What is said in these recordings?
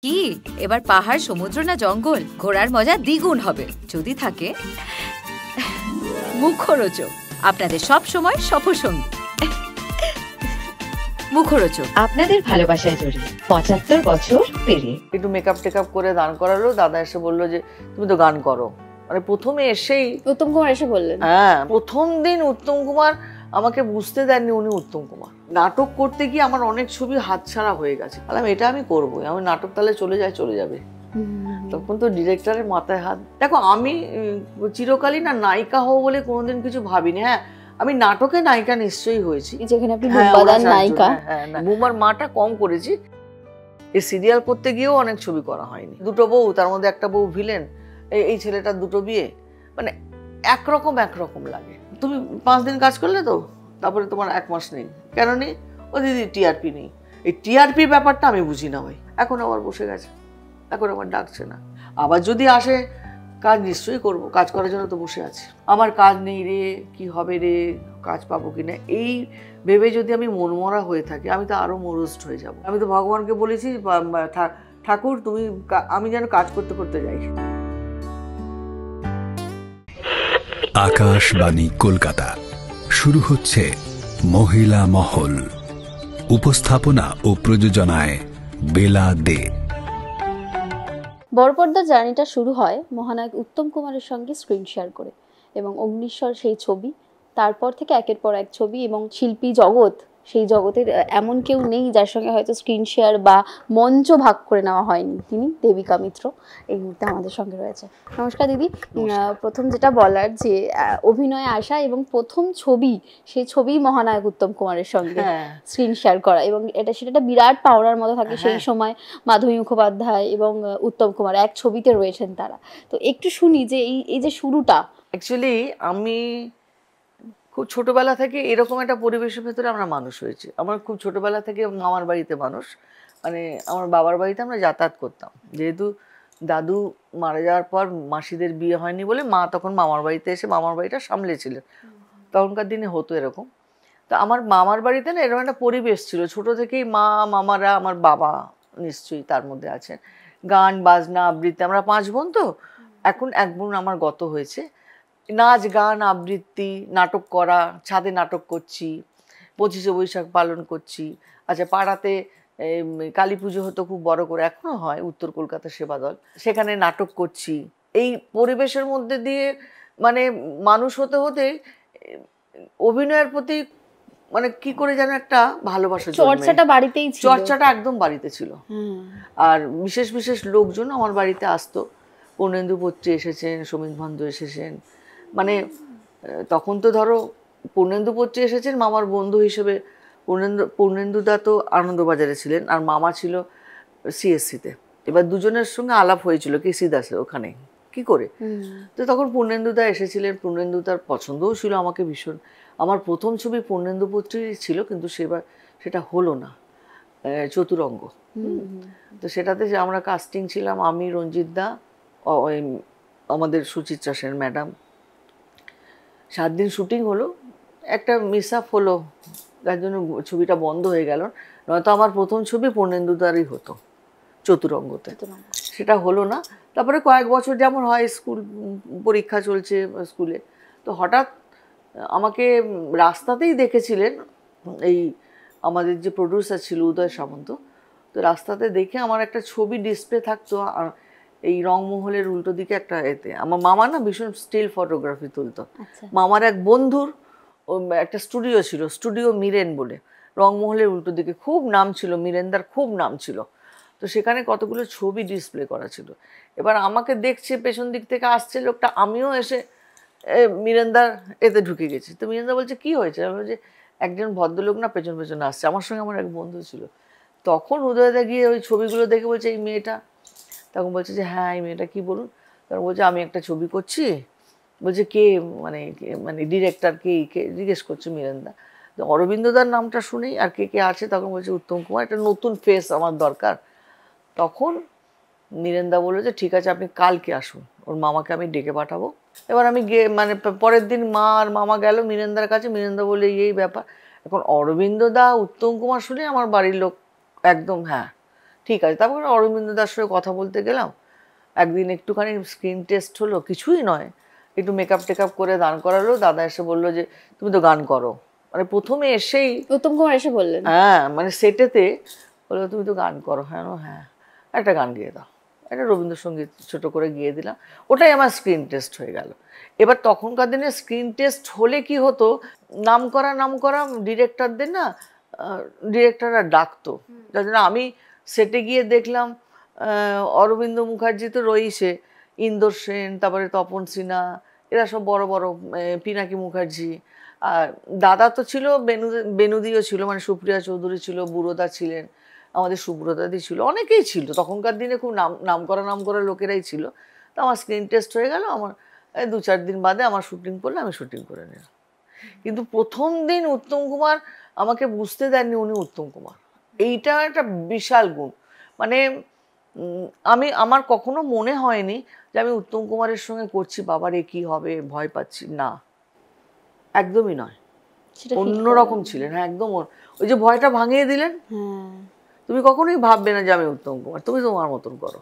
কি এবার পাহাড়, সমুদ্র না জঙ্গল? ঘোরার মজা দ্বিগুণ হবে যদি থাকে মুখরোচক, আপনাদের সব সময় সফরসঙ্গী। মুখরোচক, আপনাদের ভালোবাসায় জড়িয়ে ৭৫ বছর পেরিয়ে। একটু মেকআপ টেকআপ করে দান করালো, দাদা এসে বললো যে তুমি তো গান করো। মানে প্রথমে এসেই উত্তম কুমার এসে বললেন, হ্যাঁ প্রথম দিন উত্তম কুমার আমাকে বুঝতে দেননি উনি উত্তম কুমার। নাটক করতে গিয়ে আমার অনেক ছবি হাতছাড়া হয়ে গেছে, বললাম এটা আমি করবো, আমি নাটক তাহলে চলে যাবে। তখন তো ডিরেক্টরের মাথায় হাত। দেখো আমি চিরকালই না নায়িকা হবো বলে কোনোদিন কিছু ভাবিনি। হ্যাঁ আমি নাটকে নায়িকা নিশ্চয়ই হয়েছি, যেখানে আপনি বুম্বাদার নায়িকা। বুমার মাটা কম করেছি, এই সিরিয়াল করতে গিয়েও অনেক ছবি করা হয়নি। দুটো বউ, তার মধ্যে একটা বউ ভিলেন, এই ছেলেটার দুটো বিয়ে, মানে একরকম লাগে। তুমি 5 দিন কাজ করলে তো তারপরে তোমার 1 মাস নেই, কেন নেই? ও দিদি টিআরপি নেই। এই টিআরপি ব্যাপারটা আমি বুঝি না ভাই। এখন আবার বসে গেছে, এখন আবার ডাকছে না। আবার যদি আসে কাজ নিশ্চয়ই করব, কাজ করার জন্য তো বসে আছি। আমার কাজ নেই রে, কি হবে রে, কাজ পাবো কিনা, এই ভেবে যদি আমি মনমরা হয়ে থাকি আমি তো আরো মরুষ্ট হয়ে যাব। আমি তো ভগবানকে বলেছি ঠাকুর তুমি, আমি যেন কাজ করতে করতে যাই। আকাশবাণী কলকাতা, শুরু হচ্ছে মহিলা মহল। উপস্থাপনা ও প্রযোজনায় বেলা দে। বড়পর্দার জার্নিটা শুরু হয় মহানায়ক উত্তম কুমারের সঙ্গে স্ক্রিন শেয়ার করে, এবং অগ্নিশ্বর সেই ছবি, তারপর থেকে একের পর এক ছবি, এবং শিল্পী জগৎ, সেই জগতের এমন কেউ নেই যার সঙ্গে হয়তো স্ক্রিন শেয়ার বা মঞ্চ ভাগ করে নেওয়া হয়নি। তিনি দেবিকা মিত্র এই মুহূর্তে আমাদের সঙ্গে রয়েছে। নমস্কার দিদি। প্রথম যেটা বলার যে অভিনয়ে আসা এবং প্রথম ছবি, সেই ছবি মহানায়ক উত্তম কুমারের সঙ্গে স্ক্রিন শেয়ার করা, এবং সেটা একটা বিরাট পাওনার মতো থাকে। সেই সময় মাধবী মুখোপাধ্যায় এবং উত্তম কুমার এক ছবিতে রয়েছেন তারা। তো একটু শুনি যে এই যে শুরুটা। অ্যাকচুয়ালি আমি খুব ছোটবেলা থেকে এরকম একটা পরিবেশের ভেতরে আমরা মানুষ হয়েছি। আমার খুব ছোটবেলা থেকে মামার বাড়িতে মানুষ, মানে আমার বাবার বাড়িতে আমরা যাতায়াত করতাম। যেহেতু দাদু মারা যাওয়ার পর মাসিদের বিয়ে হয়নি বলে মা তখন মামার বাড়িতে এসে মামার বাড়িটা সামলেছিলেন। তখনকার দিনে হতো এরকম। তো আমার মামার বাড়িতে না এরকম একটা পরিবেশ ছিল ছোট থেকেই। মামারা, আমার বাবা নিশ্চয়ই তার মধ্যে আছেন, গান বাজনা আবৃত্তি। আমরা 5 বোন, তো এখন 1 বোন আমার গত হয়েছে। নাচ গান আবৃত্তি, নাটক করা, ছাদে নাটক করছি, 25শে বৈশাখ পালন করছি। আচ্ছা পাড়াতে কালী পুজো হতো খুব বড় করে, এখনো হয়, উত্তর কলকাতা সেবা দল, সেখানে নাটক করছি। এই পরিবেশের মধ্যে দিয়ে মানে মানুষ হতে হতে অভিনয়ের প্রতি মানে কি করে যেন একটা ভালোবাসা, চর্চাটা বাড়িতেই ছিল, চর্চাটা একদম বাড়িতে ছিল। আর বিশেষ বিশেষ লোকজন আমার বাড়িতে আসতো। পূর্ণেন্দু পত্রী এসেছেন, সমীর ভন্দ এসেছেন, মানে তখন তো ধরো পূর্ণেন্দু পত্রী এসেছেন মামার বন্ধু হিসেবে। পূর্ণেন্দুদা তো আনন্দবাজারে ছিলেন, আর মামা ছিল সিএসসিতে। এবার দুজনের সঙ্গে আলাপ হয়েছিল কেসি দাসে ওখানে, কি করে। তো তখন পূর্ণেন্দুদা এসেছিলেন, পূর্ণেন্দুদার পছন্দও ছিল আমাকে ভীষণ। আমার প্রথম ছবি পূর্ণেন্দু পত্রীরই ছিল, কিন্তু সেটা হলো না, চতুরঙ্গ। তো সেটাতে যে আমরা কাস্টিং ছিলাম, আমি, রঞ্জিত দা, আমাদের সুচিত্রা সেন ম্যাডাম। 7 দিন শুটিং হলো, একটা মিস আপ হলো, যার জন্য ছবিটা বন্ধ হয়ে গেল। নয়তো আমার প্রথম ছবি পূর্ণেন্দুদারই হতো চতুরঙ্গতে, সেটা হলো না। তারপরে কয়েক বছর যেমন হয়, স্কুল পরীক্ষা চলছে স্কুলে, তো হঠাৎ আমাকে রাস্তাতেই দেখেছিলেন এই আমাদের যে প্রডিউসার ছিল উদয় সামন্ত। তো রাস্তাতে দেখে আমার একটা ছবি ডিসপ্লে থাকতো এই রংমহলের উল্টো দিকে একটা এতে। আমার মামা না ভীষণ স্টিল ফটোগ্রাফি তুলতো। মামার এক বন্ধুর একটা স্টুডিও ছিল, স্টুডিও মিরেন বলে, রংমহলের উল্টো দিকে খুব নাম ছিল, মিরেনদার খুব নাম ছিল। তো সেখানে কতগুলো ছবি ডিসপ্লে করা ছিল। এবার আমাকে দেখছে পেছন দিক থেকে আসছে লোকটা, আমিও এসে মিরেন্দার এতে ঢুকে গেছি। তো মিরেন্দা বলছে কি হয়েছে? আমি বলছি একজন ভদ্রলোক না পেছন পেছনে আসছে, আমার সঙ্গে আমার এক বন্ধু ছিল। তখন উদয়দা গিয়ে ওই ছবিগুলো দেখে বলছে এই মেয়েটা। তখন বলছে যে হ্যাঁ এই মেয়েটা, কি বলুন? তখন বলছে আমি একটা ছবি করছি। বলছে কে, মানে ডিরেক্টর কে জিজ্ঞেস করছে মিরেন্দা। তো অরবিন্দদার নামটা শুনেই আর কে কে আছে, তখন বলছে উত্তম কুমার, একটা নতুন ফেস আমার দরকার। তখন নীরেন্দা বললো যে ঠিক আছে আপনি কালকে আসুন, ওর মামাকে আমি ডেকে পাঠাবো। এবার আমি গিয়ে মানে পরের দিন মা আর মামা গেল মিরেন্দার কাছে। মিরেন্দা বললে এই ব্যাপার। এখন অরবিন্দ দা উত্তম কুমার শুনে আমার বাড়ির লোক একদম হ্যাঁ ঠিক আছে। তারপর অরবিন্দ দার সঙ্গে কথা বলতে গেলাম, একদিন একটুখানি স্ক্রিন টেস্ট হলো, কিছুই নয়, একটু মেকআপ টেকআপ করে দাঁড় করালো। দাদা এসে বললো যে তুমি তো গান করো, মানে প্রথমে এসেই উত্তম কুমার এসে বললেন? হ্যাঁ, মানে সেটেতে বললো তুমি তো গান করো। হ্যাঁ, হ্যাঁ, একটা গান গিয়ে দাও। একটা রবীন্দ্রসঙ্গীত ছোট করে গিয়ে দিলাম, ওটাই আমার স্ক্রিন টেস্ট হয়ে গেল। এবার তখনকার দিনে স্ক্রিন টেস্ট হলে কি হতো, নাম করা ডিরেক্টরদের না, ডিরেক্টররা ডাকতো। যার জন্য আমি সেটে গিয়ে দেখলাম অরবিন্দ মুখার্জি তো রয়েছে, ইন্দর সেন, তারপরে তপন সিনহা, এরা সব বড় বড়, পিনাকি মুখার্জি, আর দাদা তো ছিল, বেনুদিও ছিল, মানে সুপ্রিয়া চৌধুরী ছিল, বুড়োদা ছিলেন, আমাদের সুব্রতাদি ছিল, অনেকেই ছিল তখনকার দিনে, খুব নাম করা লোকেরাই ছিল। তো আমার স্ক্রিন টেস্ট হয়ে গেল, আমার 2-4 দিন বাদে আমার শুটিং পড়লে আমি শুটিং করে নিলাম। কিন্তু প্রথম দিন উত্তম কুমার আমাকে বুঝতে দেননি উনি উত্তম কুমার, এইটা একটা বিশাল গুণ। মানে আমার কখনো মনে হয়নি যে আমি উত্তম কুমারের সঙ্গে করছি বাবারে কি হবে, ভয় পাচ্ছি, না, একদমই নয়, অন্যরকম ছিলেন। হ্যাঁ, একদম। ওই যে ভয়টা ভাঙিয়ে দিলেন, তুমি কখনোই ভাববে না যে আমি উত্তম কুমার, তুমি তোমার মতন করো।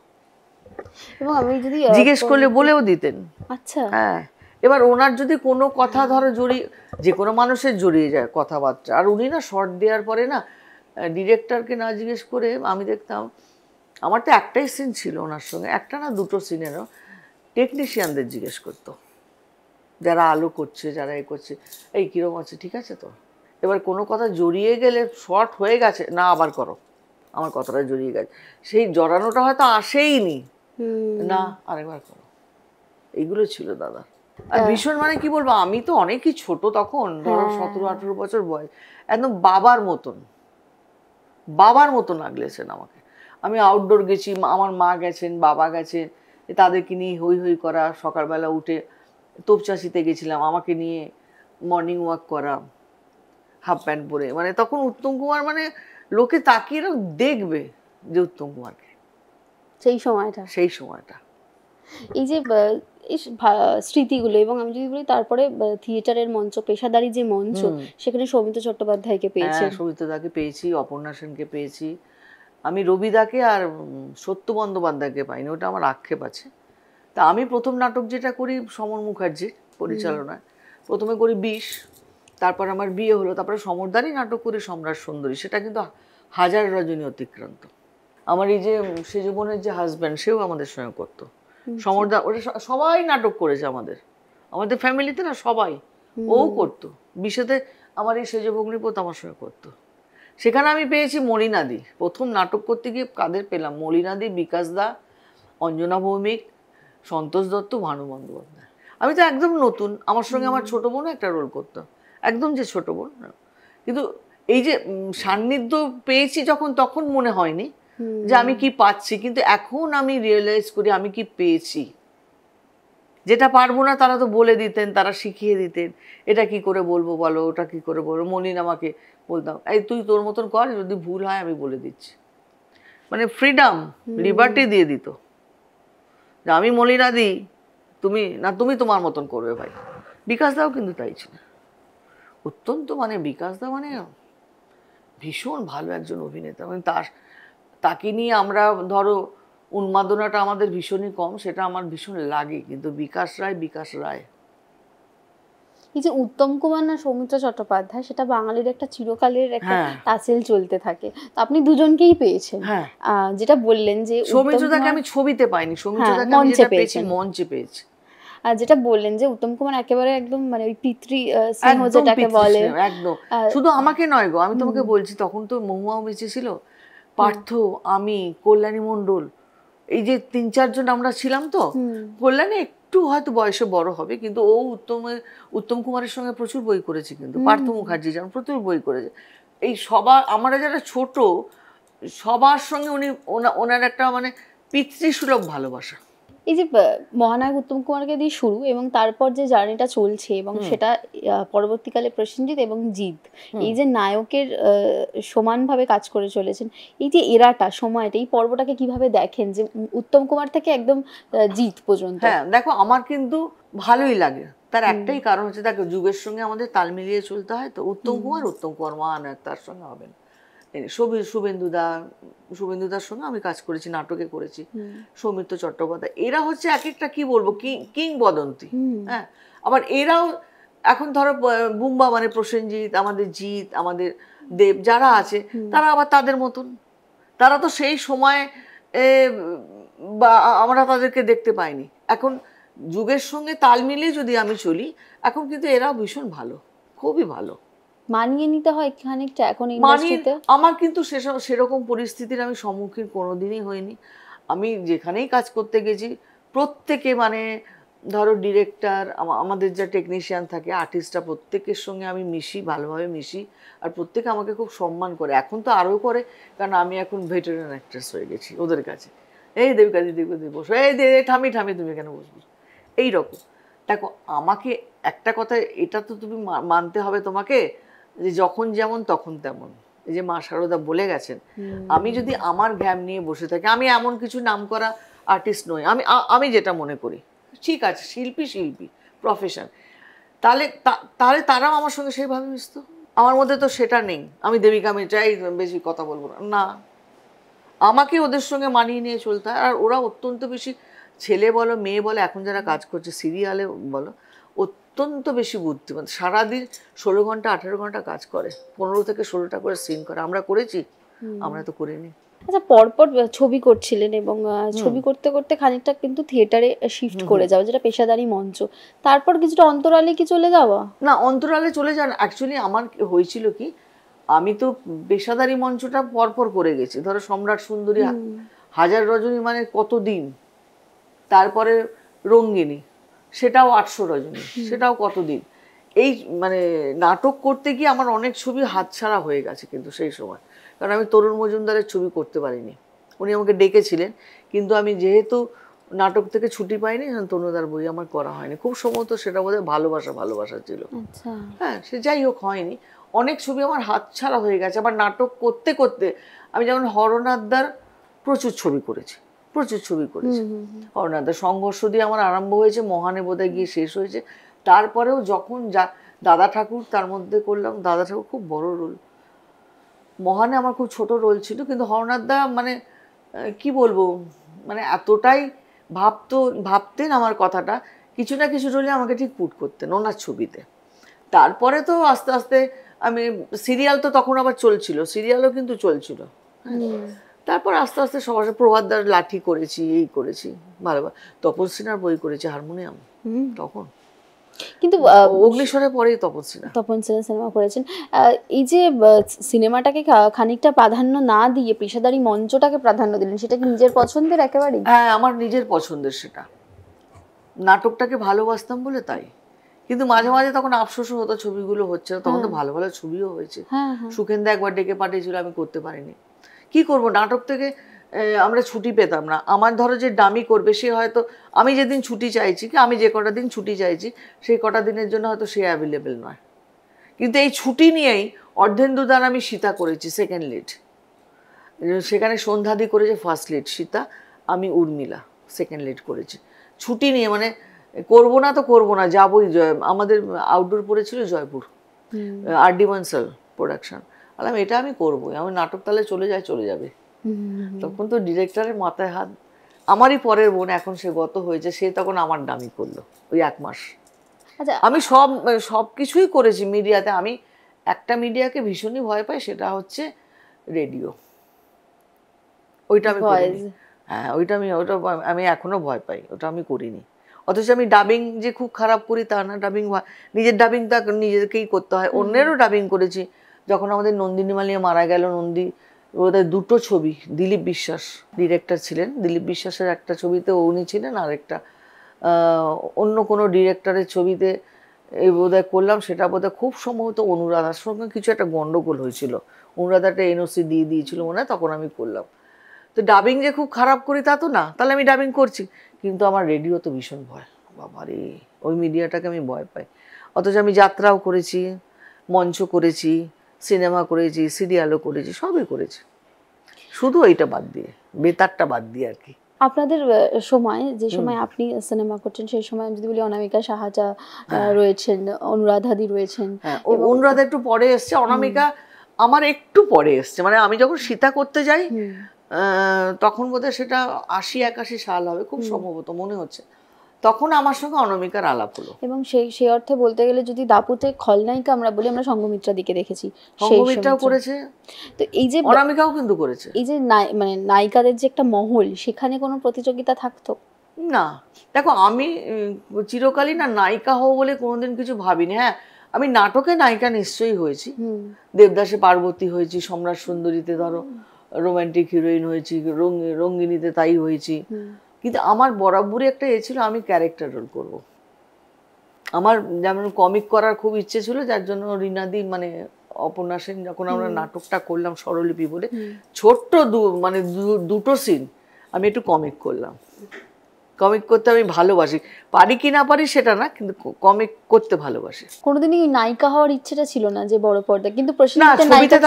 এবং আমি যদি জিজ্ঞেস করলে বলেও দিতেন। আচ্ছা, হ্যাঁ, এবার ওনার যদি কোনো কথা ধরো জড়িয়ে, যে কোনো মানুষের জড়িয়ে যায় কথাবার্তা, আর উনি না শর্ট দেওয়ার পরে না ডিরেক্টরকে না জিজ্ঞেস করে, আমি দেখতাম, আমার তো একটাই সিন ছিল ওনার সঙ্গে, একটা না দুটো সিনেরও, টেকনিশিয়ানদের জিজ্ঞেস করতো, যারা আলো করছে, যারা এ করছে, এই কীরকম আছে, ঠিক আছে তো। এবার কোনো কথা জড়িয়ে গেলে, শর্ট হয়ে গেছে না, আবার করো, আমার কথাটা জড়িয়ে গেছে, সেই জড়ানোটা হয়তো আসেইনি, না আরেকবার করো। এইগুলো ছিল দাদা। আর ভীষণ, মানে কি বলবো, আমি তো অনেকই ছোট তখন, ধরো 17-18 বছর বয়স, একদম বাবার মতন লাগলেছেন আমাকে। আমি আউটডোর গেছি, আমার মা গেছেন, বাবা গেছেন, তাদেরকে নিয়ে হই হই করা, সকালবেলা উঠে তোপচাষিতে গেছিলাম, আমাকে নিয়ে মর্নিং ওয়াক করা, হাফ প্যান্ট পরে, মানে তখন উত্তম কুমার, মানে লোকে তাকিয়ে দেখবে যে উত্তম কুমারকে, সেই সময়টা এই যে স্মৃতিগুলো। এবং আমি যদি বলি তারপরে থিয়েটারের মঞ্চ, পেশাদারি যে মঞ্চ, সেখানে সৌমিত্র চট্টোপাধ্যায়কে পেয়েছি, সৌমিত্রদাকে পেয়েছি, অপর্ণা সেনকে পেয়েছি, আমি রবিদাকে আর সত্য বন্দ্যোপাধ্যায়কে পাইনি, ওটা আমার আক্ষেপ আছে। তা আমি প্রথম নাটক যেটা করি সমর মুখার্জির পরিচালনায়, প্রথমে করি 20, তারপর আমার বিয়ে হলো, তারপরে সমরদারই নাটক করি সম্রাট সুন্দরী, সেটা কিন্তু 1000 রজনী অতিক্রান্ত। আমার এই যে সেজবনের যে হাজব্যান্ড, সেও আমাদের সঙ্গে করতো, সমরদা, ওটা সবাই নাটক করেছে আমাদের ফ্যামিলিতে না, সবাই, ও করতো। 20-তে আমার এই সেজভগ্নিপথ আমার সঙ্গে করতো। সেখানে আমি পেয়েছি মলিনাদি, প্রথম নাটক করতে গিয়ে কাদের পেলাম, মলিনাদি, বিকাশ দা, অঞ্জনা ভৌমিক, সন্তোষ দত্ত, ভানু বন্দ্যোপাধ্যায়। আমি তো একদম নতুন, আমার সঙ্গে আমার ছোট বোনও একটা রোল করতো, একদম যে ছোট বোন। কিন্তু এই যে সান্নিধ্য পেয়েছি যখন, তখন মনে হয়নি যে আমি কি পাচ্ছি, কিন্তু এখন আমি রিয়েলাইজ করি আমি কি পেয়েছি। যেটা পারবো না তারা তো বলে দিতেন, তারা শিখিয়ে দিতেন, এটা কি করে বলবো বলো, ওটা কি করে বলবো। মলিন আমাকে বলতাম, এই তুই তোর মতন কর, যদি ভুল হয় আমি বলে দিচ্ছি, মানে ফ্রিডম, লিবার্টি দিয়ে দিত, যে আমি মলিনা দিই, তুমি তোমার মতন করবে ভাই। বিকাশ দাও কিন্তু তাই ছিল, অত্যন্ত, মানে বিকাশ দা মানে ভীষণ ভালো একজন অভিনেতা। মানে তাকে নিয়ে আমরা, ধরো উন্মাদনাটা আমাদের ভীষণই কম, সেটা আমার ভীষণ লাগে, কিন্তু বিকাশ রায়। এই যে উত্তম কুমার না সৌমিত্র চট্টোপাধ্যায়, সেটা বাঙালির একটা চিরকালের একটা টাসেল চলতে থাকে। তো আপনি দুজনকেই পেয়েছেন, যেটা বললেন যে সৌমিত্রদাকে আমি ছবিতে পাইনি, সৌমিত্রদাকে আমি যেটা পেয়েছি মঞ্চে পেয়েছি। আর যেটা বললেন যে উত্তম কুমার একেবারে একদম, মানে ওই পিতৃ স্নেহ যেটাকে বলে, একদম। শুধু আমাকে নয় গো, আমি তোমাকে বলছি, তখন তো মহুয়াও বেঁচে ছিল, পার্থ, আমি, কল্যাণী মণ্ডল, এই যে 3-4 জন আমরা ছিলাম। তো কল্যাণী একটু হয়তো বয়সে বড় হবে, কিন্তু ও উত্তম কুমারের সঙ্গে প্রচুর বই করেছে, কিন্তু পার্থ মুখার্জি যেমন প্রচুর বই করেছে। এই আমরা যারা ছোট, সবার সঙ্গে ওনার একটা মানে পিতৃসুলভ ভালোবাসা। এই যে মহানায়ক উত্তম কুমারকে দিয়ে শুরু, এবং তারপর যে জার্নিটা চলছে, এবং সেটা পরবর্তীকালে প্রসেনজিৎ এবং জিৎ, এই যে নায়কের সমানভাবে কাজ করে চলেছেন, এই যে সময়টা, এই পর্বটাকে কিভাবে দেখেন, যে উত্তম কুমার থেকে একদম জিৎ পর্যন্ত? হ্যাঁ দেখো, আমার কিন্তু ভালোই লাগে, তার একটাই কারণ হচ্ছে, দেখো যুগের সঙ্গে আমাদের তাল মিলিয়ে চলতে হয়। তো উত্তম কুমার মহানায়ক, তার সঙ্গে হবেন, শুভেন্দুদার সঙ্গে আমি কাজ করেছি, নাটকে করেছি, সৌমিত্র চট্টোপাধ্যায়, এরা হচ্ছে এক একটা কি বলবো কিংবদন্তি। হ্যাঁ, আবার এরাও এখন ধরো বুম্বা মানে প্রসেনজিৎ, আমাদের জিৎ, আমাদের দেব যারা আছে, তারা আবার তাদের মতন, তারা তো সেই সময় বা আমরা তাদেরকে দেখতে পাইনি। এখন যুগের সঙ্গে তাল মিলিয়ে যদি আমি চলি, এখন কিন্তু এরাও ভীষণ ভালো, খুবই ভালো। মানিয়ে নিতে হয় খানিকটা এখন ইন্ডাস্ট্রিতে। আমার কিন্তু সেরকম পরিস্থিতির আমি সম্মুখীন কোনোদিনই হইনি। আমি যেখানেই কাজ করতে গেছি প্রত্যেকে মানে ধরো ডিরেক্টর, আমাদের যা টেকনিশিয়ান থাকে, আর্টিস্টরা, প্রত্যেকের সঙ্গে আমি মিশি, ভালোভাবে মিশি, আর প্রত্যেকে আমাকে খুব সম্মান করে। এখন তো আরও করে, কারণ আমি এখন ভেটেরান অ্যাক্ট্রেস হয়ে গেছি ওদের কাছে। এই দেবিকা দিদি বসো, এই ঠামি তুমি কেন বসবো, এইরকম। দেখো আমাকে একটা কথা এটা তো তুমি মানতে হবে তোমাকে, যে যখন যেমন তখন তেমন। এই যে মা শারদা বলে গেছেন, আমি যদি আমার ঘ্যাম নিয়ে বসে থাকি, আমি এমন কিছু নামকরা আর্টিস্ট নই। আমি যেটা মনে করি ঠিক আছে, শিল্পী প্রফেশন, তাহলে তারাও আমার সঙ্গে সেইভাবে মিশতো। আমার মধ্যে তো সেটা নেই, আমি দেবিকা আমি চাই বেশি কথা বলবো না, আমাকে ওদের সঙ্গে মানিয়ে নিয়ে চলতে হয়। আর ওরা অত্যন্ত বেশি, ছেলে বলো মেয়ে বলো, এখন যারা কাজ করছে সিরিয়ালে বলো, অত্যন্ত বেশি বুদ্ধিমান। সারাদিন 16 ঘন্টা 18 ঘন্টা কাজ করে, 15 থেকে 16টা করে সিন করে। আমরা করেছি? আমরা তো করিনি। আচ্ছা, পরপর ছবি করছিলেন এবং ছবি করতে করতে খানিকটা কিন্তু থিয়েটারে শিফট করে যাওয়া, যেটা পেশাদারি মঞ্চ, তারপর কিছুটা অন্তরালে কি চলে যাওয়া? না, অন্তরালে চলে যান। অ্যাকচুয়ালি আমার হয়েছিল কি, আমি তো পেশাদারি মঞ্চটা পরপর করে গেছি। ধরো সম্রাট সুন্দরী, হাজার রজনী মানে কতদিন, তারপরে রঙ্গিনী, সেটাও 800 রজনী, সেটাও কতদিন। এই মানে নাটক করতে গিয়ে আমার অনেক ছবি হাতছাড়া হয়ে গেছে কিন্তু সেই সময়, কারণ আমি তরুণ মজুমদারের ছবি করতে পারিনি। উনি আমাকে ডেকেছিলেন, কিন্তু আমি যেহেতু নাটক থেকে ছুটি পাইনি, তনুদার বই আমার করা হয়নি। খুব সম্ভবত সেটা বোধহয় ভালোবাসা ছিল। হ্যাঁ, সে যাই হোক হয়নি। অনেক ছবি আমার হাতছাড়া হয়ে গেছে। আবার নাটক করতে করতে আমি যেমন হরনাথদার প্রচুর ছবি করেছি। হরনাথদার সংঘর্ষ দিয়ে আমার আরম্ভ হয়েছে, মহানে বোধহয় গিয়ে শেষ হয়েছে। তারপরেও যখন দাদা ঠাকুর তার মধ্যে করলাম, দাদা ঠাকুর খুব বড় রোল, মহানে আমার খুব ছোট রোল ছিল, কিন্তু হরনাথদা মানে কি বলবো, মানে এতটাই ভাবতেন আমার কথাটা, কিছু না কিছু রোলে আমাকে ঠিক পুট করতেন ওনার ছবিতে। তারপরে তো আস্তে আস্তে আমি সিরিয়াল তো তখন আবার চলছিল, সিরিয়ালও কিন্তু চলছিল। তারপর আস্তে আস্তে সবার প্রভাতদার লাঠি করেছি, এই করেছি, ভালো তপন সিনহার বই করেছি হারমোনিয়াম তখন, কিন্তু অগ্নিস্বরের পরেই তপন সিনহা সিনেমা করেছেন। এই যে সিনেমাটাকে খানিকটা প্রাধান্য না দিয়ে পেশাদারি মঞ্চটাকে প্রাধান্য দিলেন, সেটা কি নিজের পছন্দের একেবারেই? হ্যাঁ, আমার নিজের পছন্দের। সেটা নাটকটাকে ভালোবাসতাম বলে তাই। কিন্তু মাঝে মাঝে তখন আফসোসও হতো, ছবিগুলো হচ্ছে না। তখন তো ভালো ভালো ছবিও হয়েছে। সুখেন্দা একবার ডেকে পাঠিয়েছিল, আমি করতে পারিনি। কি করব, নাটক থেকে আমরা ছুটি পেতাম না। আমার ধরো যে ডামি করবে, সে হয়তো আমি যেদিন ছুটি চাইছি, কি আমি যে কটা দিন ছুটি চাইছি, সেই কটা দিনের জন্য হয়তো সে অ্যাভেলেবেল নয়। কিন্তু এই ছুটি নিয়েই অর্ধেন্দুদার আমি সীতা করেছি সেকেন্ড লিড, সেখানে সন্ধ্যাদি করেছে ফার্স্ট লিড সীতা, আমি উর্মিলা সেকেন্ড লিড করেছি। ছুটি নিয়ে মানে করবো না তো করবো না, যাবোই। আমাদের আউটডোর পড়েছিল জয়পুর, আর.ডি. বানসাল প্রোডাকশন। বললাম এটা আমি করবোই, আমার নাটক তাহলে চলে যাবে। তখন তো ডিরেক্টরের মাথায় হাত। আমারই পরের বোন, এখন সে গত হয়েছে, সে তখন আমার ডামি করলো ওই 1 মাস। আমি সব কিছুই করেছি মিডিয়াতে। আমি একটা মিডিয়াকে ভীষণই ভয় পাই, সেটা হচ্ছে রেডিও। ওইটা আমি করিনি। হ্যাঁ, ওইটা আমি এখনো ভয় পাই, ওটা আমি করিনি। অথচ আমি ডাবিং যে খুব খারাপ করি তা না, ডাবিং নিজের ডাবিংটা নিজেকেই করতে হয়। অন্যেরও ডাবিং করেছি। যখন আমাদের নন্দিনী মালিয়া মারা গেল, নন্দী ওদের 2টো ছবি, দিলীপ বিশ্বাস ডিরেক্টর ছিলেন, দিলীপ বিশ্বাসের একটা ছবিতে উনি ছিলেন, আর একটা অন্য কোনো ডিরেক্টরের ছবিতে এই বোধহয় করলাম। সেটা বোধহয় খুব সম্ভবত অনুরাধার সঙ্গে কিছু একটা গন্ডগোল হয়েছিল, অনুরাধাটা এনওসি দিয়ে দিয়েছিল মনে হয়, তখন আমি করলাম। তো ডাবিং যে খুব খারাপ করি তা তো না, তাহলে আমি ডাবিং করছি। কিন্তু আমার রেডিও তো ভীষণ ভয়, বাবারে ওই মিডিয়াটাকে আমি ভয় পাই। অথচ আমি যাত্রাও করেছি, মঞ্চ করেছি, সিনেমা করেছি, সিরিয়ালও করেছি, সবই করেছি, শুধু এইটা বাদ দিয়ে, বেতারটা বাদ দিয়ে আর কি। আপনাদের সময়, যে সময় আপনি সিনেমা করছেন, সেই সময় যদি বলি অনামিকা সাহাজা রয়েছেন, অনুরাধাদি রয়েছেন। অনুরাধা একটু পরে এসছে, অনামিকা আমার একটু পরে এসছে, মানে আমি যখন সীতা করতে যাই তখন বোধহয় সেটা 80-81 সাল হবে খুব সম্ভবত মনে হচ্ছে, তখন আমার সঙ্গে অনামিকার আলাপ হলো। এবং সেই অর্থে বলতে গেলে যদি দাপুতে খলনায়িকা আমরা বলি, আমরা সঙ্গমিত্রা দিকে দেখেছি, সঙ্গমিত্রাও করেছে, তো এই যে অনামিকাও কিন্তু করেছে। এই যে মানে নায়িকাদের যে একটা মহল, সেখানে কোনো প্রতিযোগিতা থাকতো না? দেখো আমি চিরকালই না নায়িকা হব বলে কোনোদিন কিছু ভাবিনি। হ্যাঁ, আমি নাটকে নায়িকা নিশ্চয়ই হয়েছি, দেবদাসে পার্বতী হয়েছি, সম্রাট সুন্দরীতে ধরো রোমান্টিক হিরোইন হয়েছি, রঙ্গিনীতে তাই হয়েছি, কিন্তু আমার বরাবরই একটা ছিল আমি ক্যারেক্টার রোল করব। আমার যেমন কমিক করার খুব ইচ্ছে ছিল, যার জন্য রীনাদি মানে অপর্ণা সেন যখন আমরা নাটকটা করলাম স্বরলিপি বলে, ছোট্ট মানে দুটো সিন আমি একটু কমিক করলাম। কমিক করতে আমি ভালোবাসি, পারি কি না পারি সেটা না, কিন্তু কমিক করতে ভালোবাসি। কোনোদিনই নায়িকা হওয়ার ইচ্ছেটা ছিল না যে বড় পর্দা? কিন্তু না, ছবিতে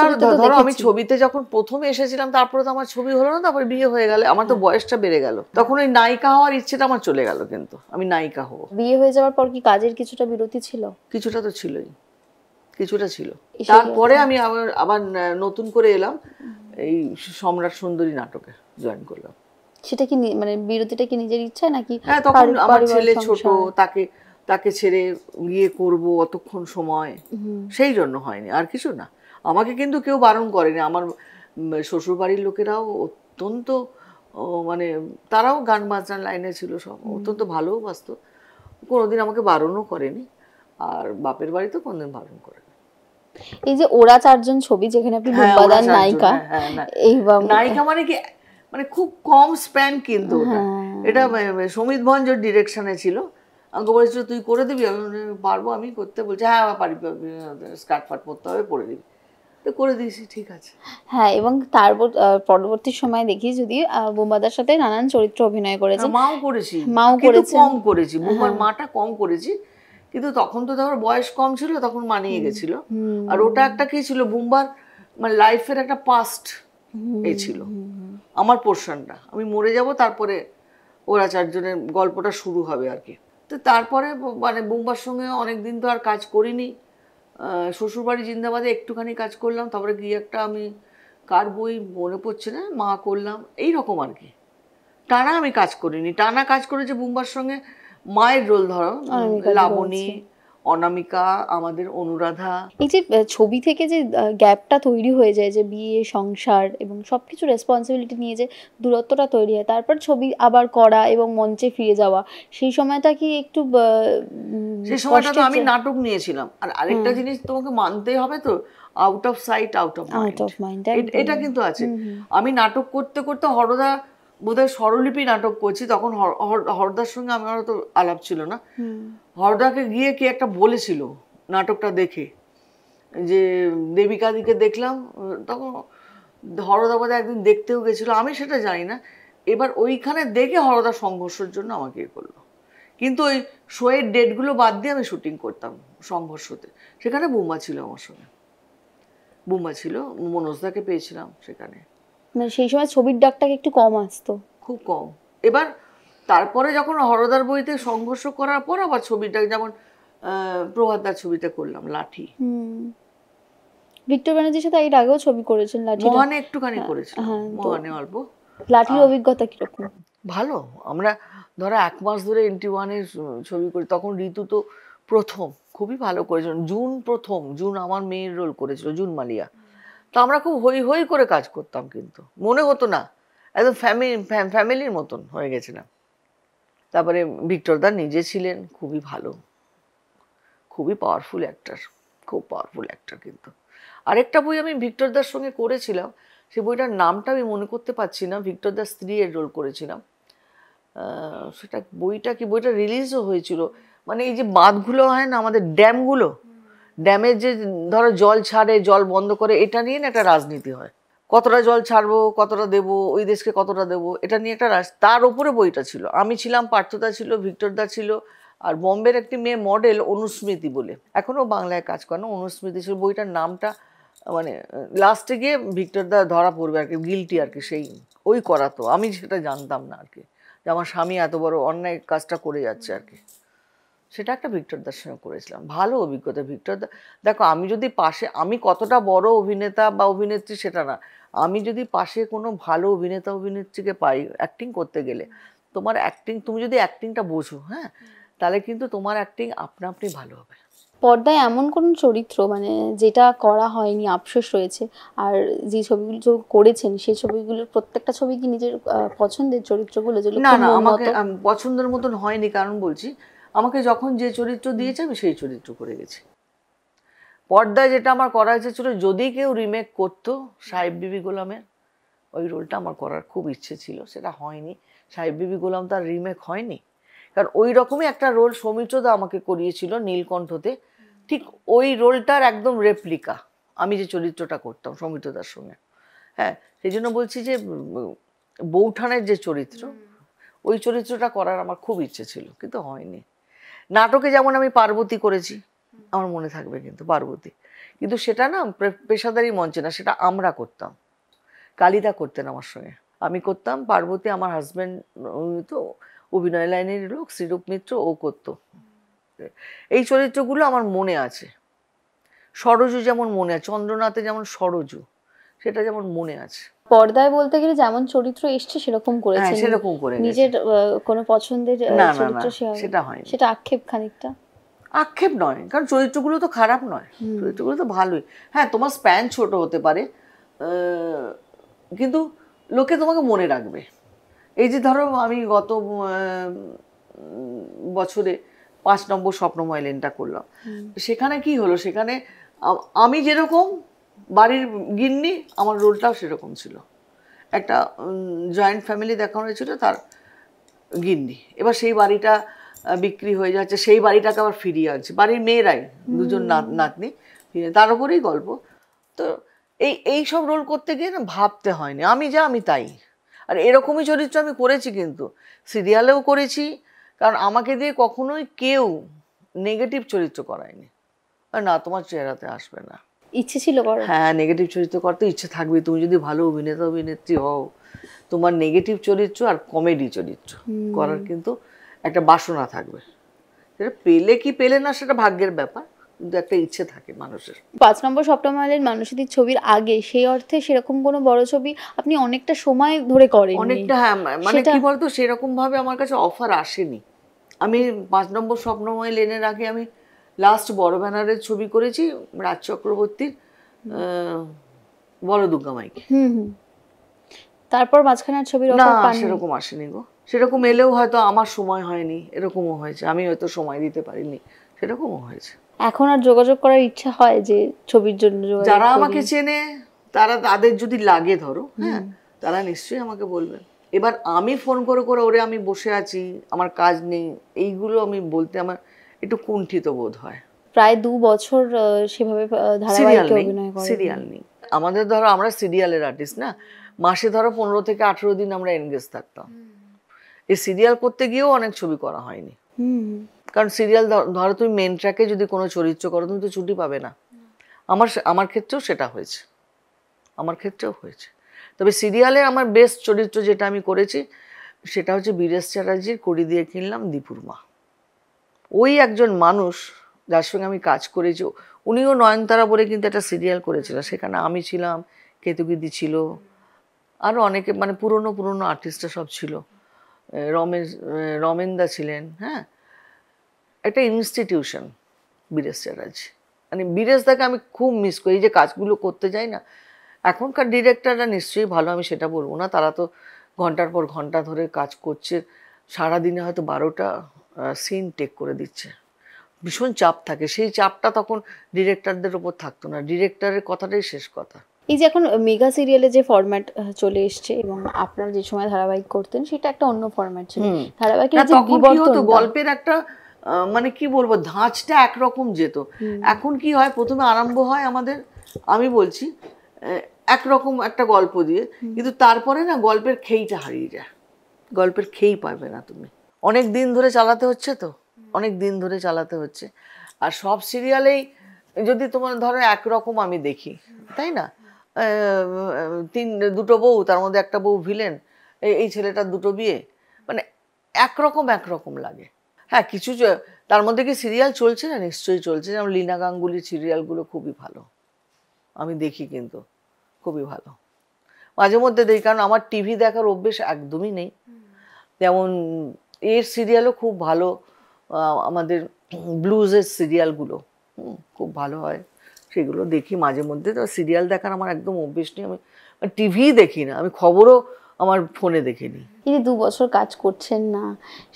ধরো আমি ছবিতে যখন প্রথমে এসেছিলাম, তারপরে তো আমার ছবি হলো না, তারপরে বিয়ে হয়ে গেল, আমার তো বয়সটা বেড়ে গেল, তখন ওই নায়িকা হওয়ার ইচ্ছেটা আমার চলে গেল, কিন্তু আমি নায়িকা হব। বিয়ে হয়ে যাওয়ার পর কি কাজের কিছুটা বিরতি ছিল? কিছুটা তো ছিলই, কিছুটা ছিল। তারপরে আমি আবার নতুন করে এলাম, এই সম্রাট সুন্দরী নাটকে জয়েন করলাম। সেটা কি মানে বিরতিটা কি নিজের ইচ্ছায় নাকি? হ্যাঁ, তখন আমার ছেলে ছোট, তাকে ছেড়ে বিয়ে করব অতক্ষণ সময়, সেই জন্য হয়নি, আর কিছু না। আমাকে কিন্তু কেউ বারণ করেনি, আমার শ্বশুর বাড়ির লোকেরাও অত্যন্ত মানে তারাও গান বাজনার লাইনে ছিল, সব অত্যন্ত ভালোবাসতো, কোনোদিন আমাকে বারণও করেনি, আর বাপের বাড়িতেও কোনোদিন বারণ করেনি। এই যে ওরা চারজন ছবি যেখানে আপনি বুম্বাদার নায়িকা, এই নায়িকা মানে কি, মানে খুব কম স্প্যান, কিন্তু এটা সমিত ভঞ্জর ডিরেকশনে ছিল। আমাকে বলেছিল তুই করে দিবি, আমি পারবো, আমি করতে বলছি হ্যাঁ পারি, স্কার্ট ফাট পরতে হবে পরে দিবি, তো করে দিয়েছি, ঠিক আছে। হ্যাঁ, এবং তারপর পরবর্তী সময় দেখি যদি বুম্বাদার সাথে নানান চরিত্র অভিনয় করেছে, মাও করেছি, কম করেছি, বুম্বার মাটা কম করেছি, কিন্তু তখন তো ধর বয়স কম ছিল, তখন মানিয়ে গেছিল। আর ওটা একটা কি ছিল, বুম্বার মানে লাইফের একটা পাস্ট এই ছিল, আমার পোর্শনটা, আমি মরে যাব, তারপরে ওরা চারজনের গল্পটা শুরু হবে আর কি। তো তারপরে মানে বুম্বার সঙ্গে অনেকদিন তো আর কাজ করিনি, শ্বশুরবাড়ি জিন্দাবাদে একটুখানি কাজ করলাম, তারপরে গিয়ে একটা আমি কার বই মনে পড়ছে না, মা করলাম, এই রকম আর কি। টানা আমি কাজ করিনি, টানা কাজ করেছে বুম্বার সঙ্গে মায়ের রোল, ধরো লাবণী, অনামিকা, আমাদের অনুরাধা। এই যে ছবি থেকে যে গ্যাপটা তৈরি হয়ে যায়, যে বিয়ে, সংসার এবং সবকিছু রেসপন্সিবিলিটি নিয়ে যে দূরত্বটা তৈরি হয়, তারপর ছবি আবার করা এবং মঞ্চে ফিরে যাওয়া, সেই সময়টা কি একটু সেই সময়টা তো আমি নাটক নিয়েছিলাম। আর আরেকটা জিনিস তোমাকে মানতেই হবে, তো out of sight out of mind, এটা কিন্তু আছে। আমি নাটক করতে করতে হরদা বোধহয় স্বরলিপি নাটক করছি, তখন হরদার সঙ্গে আমার তো আলাপ ছিল না, হরদাকে গিয়ে কি একটা বলেছিল নাটকটা দেখে, যে দেবিকাদিকে দেখলাম, তখন হরদা বোধহয় একদিন দেখতেও গেছিল, আমি সেটা জানি না। এবার ওইখানে দেখে হরদা সংঘর্ষের জন্য আমাকে ইয়ে করলো, কিন্তু ওই শোয়ের ডেটগুলো বাদ দিয়ে আমি শুটিং করতাম সংঘর্ষতে, সেখানে বুম্বা ছিল আমার সঙ্গে, বুম্বা ছিল, মনোজদাকে পেয়েছিলাম সেখানে। মানে সেই সময় ছবির ডাকটাকে একটু কম আসতো, খুব কম। এবার তারপরে যখন হরদার বইতে সংঘর্ষ করার পর আবার ছবিটা, যেমন প্রভাতদার ছবিটা করলাম লাঠি, ভিক্টর ব্যানার্জির সাথে এর আগেও ছবি করেছেন, লাঠি মহানে একটুখানি করেছিলাম, মহানে অল্প। লাঠির অভিজ্ঞতা কিরকম? ভালো। আমরা ধরো 1 মাস ধরে NT1-এর ছবি করি, তখন ঋতু তো প্রথম খুবই ভালো করেছিল, জুন আমার মেয়ের রোল করেছিল, জুন মালিয়া। তো আমরা খুব হই হই করে কাজ করতাম, কিন্তু মনে হতো না, একদম ফ্যামিলির মতন হয়ে গেছিলাম। তারপরে ভিক্টর দা নিজে ছিলেন খুবই ভালো, খুবই পাওয়ারফুল অ্যাক্টর, খুব পাওয়ারফুল অ্যাক্টর। কিন্তু আরেকটা বই আমি ভিক্টর দার সঙ্গে করেছিলাম, সেই বইটার নামটা আমি মনে করতে পারছি না, ভিক্টর দার স্ত্রীর রোল করেছিলাম। সেটা বইটা রিলিজও হয়েছিল, মানে এই যে বাঁধগুলো হয় না আমাদের, ড্যামের যে ধরো জল ছাড়ে, জল বন্ধ করে, এটা নিয়ে না একটা রাজনীতি হয়, কতটা জল ছাড়বো, কতটা দেবো, ওই দেশকে কতটা দেবো, এটা নিয়ে একটা তার উপরে বইটা ছিল। আমি ছিলাম, পার্থদা ছিল, ভিক্টর দা ছিল, আর বম্বের একটি মেয়ে মডেল অনুস্মৃতি বলে, এখনো বাংলায় কাজ করে না, অনুস্মৃতি ছিল। বইটার নামটা মানে লাস্টে গিয়ে ভিক্টর দা ধরা পড়বে আর কি, গিলটি আর কি, সেই ওই করাতো, আমি সেটা জানতাম না আর কি, যে আমার স্বামী এত বড় অন্যায় কাজটা করে যাচ্ছে আর কি। সেটা একটা ভিক্টরদার সঙ্গে করেছিলাম, ভালো অভিজ্ঞতা। ভিক্টরদা, দেখো আমি যদি পাশে, আমি কতটা বড় অভিনেতা বা অভিনেত্রী সেটা না, আমি যদি পাশে কোনো ভালো অভিনেতা অভিনেত্রীকে পাই অ্যাক্টিং করতে গেলে, তোমার অ্যাক্টিং, তুমি যদি অ্যাক্টিংটা বোঝো, হ্যাঁ, তাহলে কিন্তু তোমার অ্যাক্টিং আপনা আপনি ভালো হবে। পর্দায় এমন কোন চরিত্র মানে যেটা করা হয়নি, আফসোস রয়েছে, আর যে ছবিগুলো করেছেন সেই ছবিগুলোর প্রত্যেকটা ছবি কি নিজের পছন্দের চরিত্রগুলো যেগুলো না খুব না, মন আমাকে মতো? পছন্দের মতন হয়নি, কারণ বলছি, আমাকে যখন যে চরিত্র দিয়েছে আমি সেই চরিত্র করে গেছি। পর্দায় যেটা আমার করা হয়েছে ছিল, যদি কেউ রিমেক করতো সাহেব বিবি গোলামের, ওই রোলটা আমার করার খুব ইচ্ছে ছিল, সেটা হয়নি। সাহেব বিবি গোলাম তার রিমেক হয়নি, কারণ ওই রকমই একটা রোল সৌমিত্রদা আমাকে করিয়েছিল নীলকণ্ঠতে, ঠিক ওই রোলটার একদম রেপ্লিকা আমি যে চরিত্রটা করতাম সৌমিত্রদার সঙ্গে। হ্যাঁ, সেই জন্য বলছি যে বৌঠানের যে চরিত্র, ওই চরিত্রটা করার আমার খুব ইচ্ছে ছিল, কিন্তু হয়নি। নাটকে যেমন আমি পার্বতী করেছি, আমার মনে থাকবে কিন্তু পার্বতী, কিন্তু সেটা না পেশাদারি মঞ্চে না, সেটা আমরা করতাম, কালিদা করতেন আমার সঙ্গে, আমি করতাম পার্বতী, আমার হাজব্যান্ড তো অভিনয় লাইনের লোক, শ্রীরূপ মিত্র, ও করতো। এই চরিত্রগুলো আমার মনে আছে। সরজু যেমন মনে আছে, চন্দ্রনাথে যেমন সরজু, সেটা যেমন মনে আছে। পর্দায় বলতে গেলে যেমন চরিত্র এসছে সেরকম করেছেন, সেরকম করে নিজের কোনো পছন্দের চরিত্র সেটা হয়নি। সেটা আক্ষেপ খানিকটা? আক্ষেপ নয়, কারণ চরিত্রগুলো তো খারাপ নয়, চরিত্রগুলো তো ভালোই। হ্যাঁ, তোমার স্প্যান ছোট হতে পারে, কিন্তু লোকে তোমাকে মনে রাখবে। এই যে ধরো আমি গত বছরে 5 নম্বর স্বপ্নময় লেনটা করলাম, সেখানে কি হলো, সেখানে আমি যেরকম বাড়ির গিন্নি, আমার রোলটাও সেরকম ছিল। একটা জয়েন্ট ফ্যামিলি দেখানো হয়েছিল, তার গিন্নি, এবার সেই বাড়িটা বিক্রি হয়ে যাচ্ছে, সেই বাড়িটাকে আবার ফিরিয়ে আনছে, বাড়ির মেয়েরাই, দুজন নাতনি, তার উপরেই গল্প। তো এই সব রোল করতে গিয়ে না ভাবতে হয়নি, আমি যা আমি তাই। আর এরকমই চরিত্র আমি করেছি, কিন্তু সিরিয়ালেও করেছি, কারণ আমাকে দিয়ে কখনোই কেউ নেগেটিভ চরিত্র করায়নি। না, তোমার চেহারাতে আসবে না। ইচ্ছে ছিল করার? হ্যাঁ, নেগেটিভ চরিত্র করতে ইচ্ছে থাকবে। তুমি যদি ভালো অভিনেতা অভিনেত্রী হও, তোমার নেগেটিভ চরিত্র আর কমেডি চরিত্র করার কিন্তু একটা বাসনা থাকবে। সেটা পেলে কি পেলে না সেটা ভাগ্যের ব্যাপার, কিন্তু একটা ইচ্ছে থাকে মানুষের। 5 নম্বর স্বপ্নমালের মানুষদের ছবির আগে সেই অর্থে সেরকম কোনো বড় ছবি আপনি অনেকটা সময় ধরে করেন? অনেকটা, হ্যাঁ, মানে কি বলতো, সেরকম ভাবে আমার কাছে অফার আসেনি। আমি 5 নম্বর স্বপ্নময় লেনের আগে আমি লাস্ট বড় ব্যানারের ছবি করেছি রাজ চক্রবর্তীর বড় দুর্গা মাইকে। তারপর মাঝখানের ছবির না, অফার পাননি? সেরকম আসেনি গো। সেরকম এলেও হয়তো আমার সময় হয়নি, এরকমও হয়েছে, আমি হয়তো সময় দিতে পারিনি, সেরকমও হয়েছে। এখন আর যোগাযোগ করার ইচ্ছা হয় যে ছবির জন্য যারা আমাকে চেনে, তারা, তাদের যদি লাগে ধরো, হ্যাঁ, তারা নিশ্চয়ই আমাকে বলবেন। এবার আমি ফোন করে করে ওরে আমি বসে আছি, আমার কাজ নেই, এইগুলো আমি বলতে আমার একটু কুণ্ঠিত বোধ হয়। প্রায় 2 বছর সেভাবে ধারাবাহিকে অভিনয় করেন। সিরিয়াল নেই আমাদের। ধরো আমরা সিরিয়ালের আর্টিস্ট না, মাসে ধরো 15 থেকে 18 দিন আমরা এনগেজ থাকতাম। এই সিরিয়াল করতে গিয়েও অনেক ছবি করা হয়নি, কারণ সিরিয়াল ধরো তুমি মেন ট্র্যাকে যদি কোনো চরিত্র করো, তুমি তো ছুটি পাবে না। আমার ক্ষেত্রেও সেটা হয়েছে, আমার ক্ষেত্রেও হয়েছে। তবে সিরিয়ালে আমার বেস্ট চরিত্র যেটা আমি করেছি, সেটা হচ্ছে বীরেশ চ্যাটার্জির কড়ি দিয়ে কিনলাম দীপুর মা। ওই একজন মানুষ যার সঙ্গে আমি কাজ করেছি, উনিও নয়নতারা বলে কিন্তু একটা সিরিয়াল করেছিল, সেখানে আমি ছিলাম, কেতুকিদি ছিল, আরও অনেকে, মানে পুরনো পুরনো আর্টিস্টরা সব ছিল, রমেনদা ছিলেন। হ্যাঁ, একটা ইনস্টিটিউশন বীরেশ চ্যাটার্জি। মানে বীরেশদাকে আমি খুব মিস করি। এই যে কাজগুলো করতে যাই না, এখনকার ডিরেক্টররা নিশ্চয়ই ভালো, আমি সেটা বলবো না, তারা তো ঘন্টার পর ঘন্টা ধরে কাজ করছে, সারাদিনে হয়তো 12টা সিন টেক করে দিচ্ছে, ভীষণ চাপ থাকে। সেই চাপটা তখন ডিরেক্টরদের ওপর থাকতো না, ডিরেক্টরের কথাটাই শেষ কথা। এই যে এখন মেগা সিরিয়ালে যে ফরম্যাট চলে এসছে, এবং আপনারা যে সময় ধারাবাহিক করতেন সেটা একটা অন্য ফরম্যাট ছিল। ধারাবাহিকের যে বিবর্তন, গল্পের একটা মানে কি বলবো, ধাঁচটা একরকম যেত। এখন কি হয়, প্রথমে আরম্ভ হয় আমাদের, আমি বলছি, একরকম একটা গল্প দিয়ে, কিন্তু তারপরে না গল্পের খেইটা হারিয়ে যায়, গল্পের খেই পাবে না তুমি। অনেক দিন ধরে চালাতে হচ্ছে, তো অনেক দিন ধরে চালাতে হচ্ছে। আর সব সিরিয়ালেই যদি তোমার ধরো একরকম আমি দেখি, তাই না, দুটো বউ, তার মধ্যে একটা বউ ভিলেন, এই ছেলেটার দুটো বিয়ে, মানে একরকম লাগে। হ্যাঁ কিছু তার মধ্যে কি সিরিয়াল চলছে না, নিশ্চয়ই চলছে, যেমন লীনা গাঙ্গুলির সিরিয়ালগুলো খুবই ভালো, আমি দেখি কিন্তু খুবই ভালো, মাঝে মধ্যে দেখি, কারণ আমার টিভি দেখার অভ্যেস একদমই নেই। যেমন এর সিরিয়ালও খুব ভালো, আমাদের ব্লুজের সিরিয়ালগুলো খুব ভালো হয়, সেগুলো দেখি মাঝে মধ্যে। তো সিরিয়াল দেখার আমার একদম অভ্যেস নেই, আমি টিভি দেখি না, আমি খবরও আমার ফোনে দেখে নিই। এই যে 2 বছর কাজ করছেন না,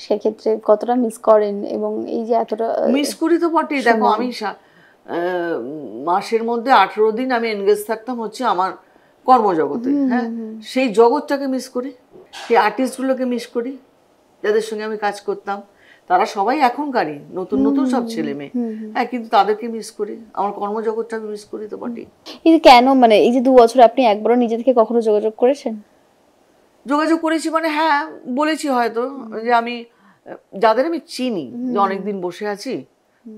সেক্ষেত্রে কতটা মিস করেন? এবং এই যে এতটা মিস করি তো বটেই। দেখো আমি মাসের মধ্যে 18 দিন আমি এনগেজ থাকতাম হচ্ছে আমার কর্মজগতে, হ্যাঁ, সেই জগৎটাকে মিস করি, সেই আর্টিস্টগুলোকে মিস করি যাদের সঙ্গে আমি কাজ করতাম। তারা সবাই এখনকারই নতুন নতুন সব ছেলে মেয়ে, হ্যাঁ, কিন্তু তাদেরকে মিস করি, আমার কর্মজগৎটাকে মিস করি তো বটেই। এই যে কেন, মানে এই যে 2 বছর আপনি একবারও নিজে থেকে কখনো যোগাযোগ করেছেন? যোগাযোগ করেছি মানে হ্যাঁ বলেছি হয়তো, যে আমি যাদের আমি চিনি, যে অনেকদিন বসে আছি,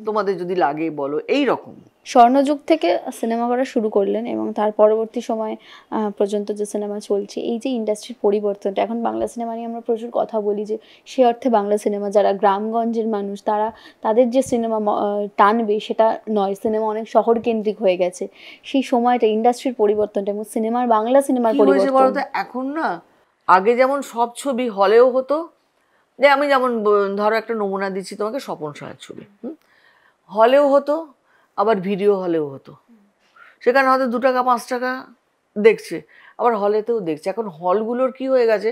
তোমাদের যদি লাগে বলো, এই রকম। স্বর্ণযুগ থেকে সিনেমা করা শুরু করলেন এবং তার পরবর্তী সময় পর্যন্ত যে সিনেমা চলছে, এই যে ইন্ডাস্ট্রির পরিবর্তনটা, এখন বাংলা সিনেমা নিয়ে আমরা প্রচুর কথা বলি, যে সে অর্থে বাংলা সিনেমা যারা গ্রামগঞ্জের মানুষ তাদের যে সিনেমা টানবে সেটা নয়, সিনেমা অনেক শহর কেন্দ্রিক হয়ে গেছে। সেই সময়টা ইন্ডাস্ট্রির পরিবর্তনটা এবং বাংলা সিনেমার পরিবর্তন এখন না, আগে যেমন সব ছবি হলেও হতো, যে আমি যেমন ধরো একটা নমুনা দিচ্ছি তোমাকে, স্বপন সাহার ছবি হলেও হতো, আবার ভিডিও হলেও হতো, সেখানে হয়তো 2 টাকা 5 টাকা দেখছে, আবার হলেতেও দেখছে। এখন হলগুলোর কি হয়ে গেছে,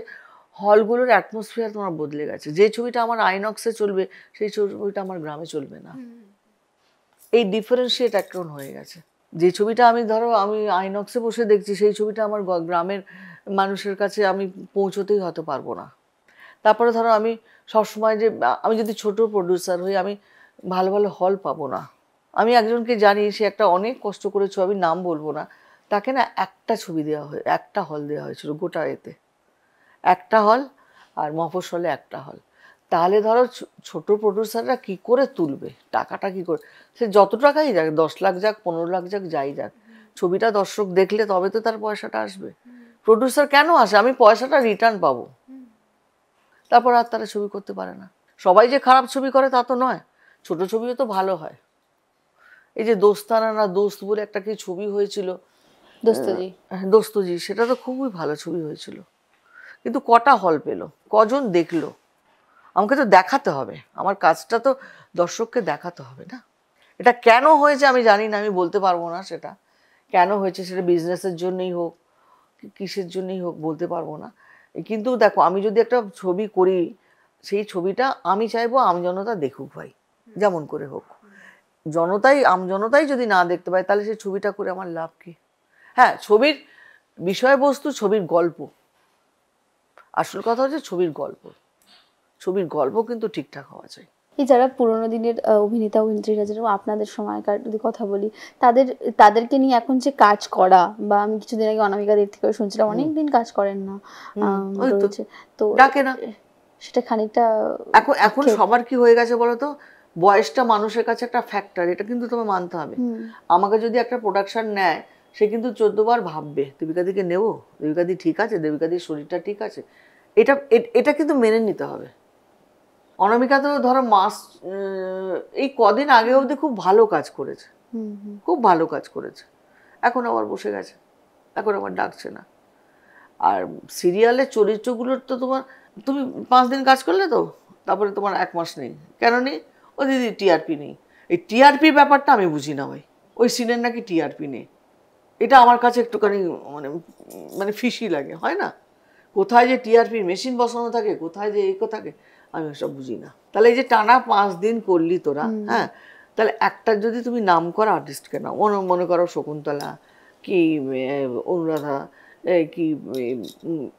হলগুলোর অ্যাটমসফিয়ার তোমার বদলে গেছে। যে ছবিটা আমার আইনক্সে চলবে, সেই ছবিটা আমার গ্রামে চলবে না, এই ডিফারেন্সিয়েট এখন হয়ে গেছে। যে ছবিটা আমি আইনক্সে বসে দেখছি, সেই ছবিটা আমার গ্রামের মানুষের কাছে আমি পৌঁছতেই হয়তো পারবো না। তারপরে ধরো আমি সবসময় যে আমি যদি ছোট প্রডিউসার হই, আমি ভালো ভালো হল পাবো না। আমি একজনকে জানি, সে একটা অনেক কষ্ট করে ছবি, নাম বলবো না, তাকে না একটা ছবি দেওয়া হয়, একটা হল দেওয়া হয়েছিল গোটা এতে, একটা হল, আর মফস্বলে একটা হল। তাহলে ধরো ছোট প্রডিউসাররা কি করে তুলবে টাকাটা, কি করে, সে যত টাকাই যাক, 10 লাখ যাক, 15 লাখ যাক, যাই যাক, ছবিটা দর্শক দেখলে তবে তো তার পয়সাটা আসবে। প্রডিউসার কেন আসে, আমি পয়সাটা রিটার্ন পাবো, তারপর আর তারা ছবি করতে পারে না। সবাই যে খারাপ ছবি করে তা তো নয়, ছোট ছবিও তো ভালো হয়। এই যে দোস্তানা না দোস্ত বলে একটা কি ছবি হয়েছিল, দোস্তজি, সেটা তো খুবই ভালো ছবি হয়েছিল, কিন্তু কটা হল পেলো, কজন দেখলো? আমাকে তো দেখাতে হবে, আমার কাজটা তো দর্শককে দেখাতে হবে না। এটা কেন হয়েছে আমি জানি না, আমি বলতে পারবো না সেটা কেন হয়েছে, সেটা বিজনেসের জন্যই হোক, কিসের জন্যই হোক, বলতে পারবো না। কিন্তু দেখো, আমি যদি একটা ছবি করি, সেই ছবিটা আমি চাইবো আমজনতা দেখুক ভাই, যেমন করে হোক। আমজনতাই যদি না দেখতে পায়, তাহলে সেই ছবিটা করে আমার লাভ কি? হ্যাঁ, ছবির বিষয়বস্তু, ছবির গল্প, আসল কথা হচ্ছে ছবির গল্প কিন্তু ঠিকঠাক হওয়া চাই। এই যারা পুরোনো দিনের অভিনেতা অভিনেত্রীরা, যেরকম আপনাদের সময়কার যদি কথা বলি, তাদেরকে নিয়ে এখন যে কাজ করা, বা আমি কিছুদিন আগে অনামিকাদের থেকে শুনছিলাম অনেকদিন কাজ করেন না, তো ডাকে না, সেটা খানিকটা এখন সবার কি হয়ে গেছে বলো তো, বয়সটা মানুষের কাছে একটা ফ্যাক্টর, এটা কিন্তু তোমায় মানতে হবে। আমাকে যদি একটা প্রোডাকশন নেয়, সে কিন্তু 14 বার ভাববে, দেবিকাদিকে নেবো, দেবিকাদি ঠিক আছে, দেবিকাদির শরীরটা ঠিক আছে, এটা কিন্তু মেনে নিতে হবে। অনামিকা তো ধরো এই কদিন আগে অবধি খুব ভালো কাজ করেছে, খুব ভালো কাজ করেছে, এখন আবার বসে গেছে, এখন আবার ডাকছে না। আর সিরিয়ালের চরিত্রগুলোর তো তুমি 5 দিন কাজ করলে তো, তারপরে তোমার 1 মাস নেই, কেন নেই? ও দিদি টিআরপি নেই। এই টিআরপি ব্যাপারটা আমি বুঝি না ভাই, ওই সিনের নাকি টিআরপি নেই, এটা আমার কাছে একটুখানি মানে ফিশি লাগে, হয় না? কোথায় যে টিআরপি মেশিন বসানো থাকে, কোথায় যে এই থাকে, আমি ওসব বুঝি না। তাহলে এই যে টানা 5 দিন করলি তোরা, হ্যাঁ, তাহলে একটা যদি তুমি নাম করা আর্টিস্টকে নাও, মনে করো শকুন্তলা কি অনুরাধা কি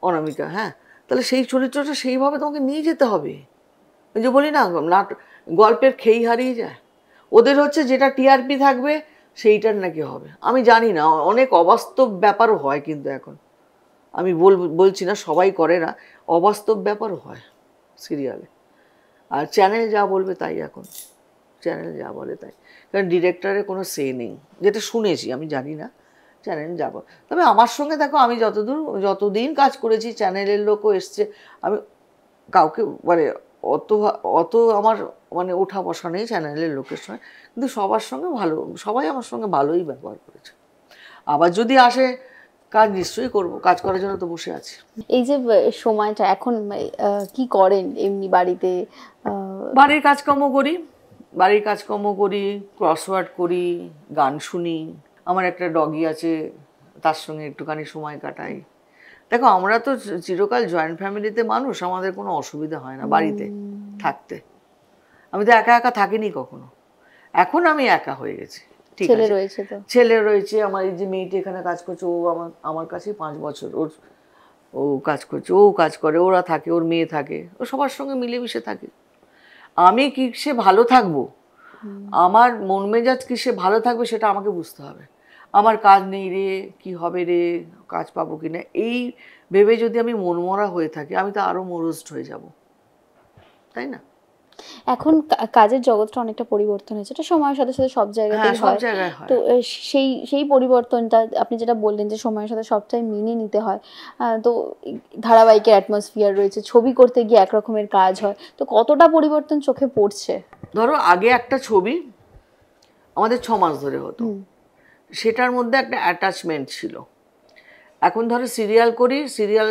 অনামিকা, হ্যাঁ, তাহলে সেই চরিত্রটা সেইভাবে তোমাকে নিয়ে যেতে হবে। ওই যে বলি না, গল্পের খেই হারিয়ে যায়, ওদের হচ্ছে যেটা টিআরপি থাকবে সেইটার নাকি হবে। আমি জানি না, অনেক অবাস্তব ব্যাপারও হয় কিন্তু এখন, আমি বলছি না সবাই করে না, অবাস্তব ব্যাপারও হয় সিরিয়ালে। আর চ্যানেল যা বলবে তাই, এখন চ্যানেল যা বলে তাই, কারণ ডিরেক্টরের কোনো সে নেই, যেটা শুনেছি, আমি জানি না, চ্যানেল যাব। তবে আমার সঙ্গে দেখো, আমি যতদিন কাজ করেছি, চ্যানেলের লোকও এসছে, আমি কাউকে অত অত আমার মানে ওঠা বসা নেই চ্যানেলের লোকের সঙ্গে, কিন্তু সবার সঙ্গে ভালো, সবাই আমার সঙ্গে ভালোই ব্যবহার করেছে। আবার যদি আসে কাজ নিশ্চয়ই করব, কাজ করার জন্য তো বসে আছি। এই যে সময়টা এখন কি করেন এমনি বাড়িতে? বাড়ির কাজকর্ম করি, ক্রসওয়ার্ড করি, গান শুনি, আমার একটা ডগি আছে তার সঙ্গে একটুখানি সময় কাটাই। দেখো আমরা তো চিরকাল জয়েন্ট ফ্যামিলিতে মানুষ, আমাদের কোনো অসুবিধা হয় না বাড়িতে থাকতে। আমি তো একা একা থাকিনি কখনো, এখন আমি একা হয়ে গেছি। ঠিক ছেলে আছে, রয়েছে তো? ছেলে রয়েছে, আমার এই যে মেয়েটি এখানে কাজ করছে, ও আমার কাছেই 5 বছর, ও কাজ করছে, ও কাজ করে, ওরা থাকে, ওর মেয়ে থাকে, ও সবার সঙ্গে মিলেমিশে থাকে। আমি কিসে ভালো থাকবো, আমার মন মেজাজ কিসে ভালো থাকবে সেটা আমাকে বুঝতে হবে। আমার কাজ নেই রে, কি হবে রে, কাজ পাবো কিনা, এই ভেবে যদি আমি মনমরা হয়ে থাকি, আমি তো আরো মরুষ্ট হয়ে যাব, তাই না? এখন কাজের জগৎটা অনেকটা পরিবর্তন হয়েছে, এটা সময়ের সাথে সাথে সব জায়গাতেই সব হয়। জায়গায় হয়। তো সেই পরিবর্তনটা আপনি যেটা বললেন যে সময়ের সাথে সবটাই মেনে নিতে হয়, তো ধারাবাহিকের অ্যাটমসফিয়ার রয়েছে, ছবি করতে গিয়ে এক রকমের কাজ হয়, তো কতটা পরিবর্তন চোখে পড়ছে? ধরো আগে একটা ছবি আমাদের 6 মাস ধরে হতো, সেটার মধ্যে একটা অ্যাটাচমেন্ট ছিল। এখন ধরো সিরিয়াল করি, সিরিয়াল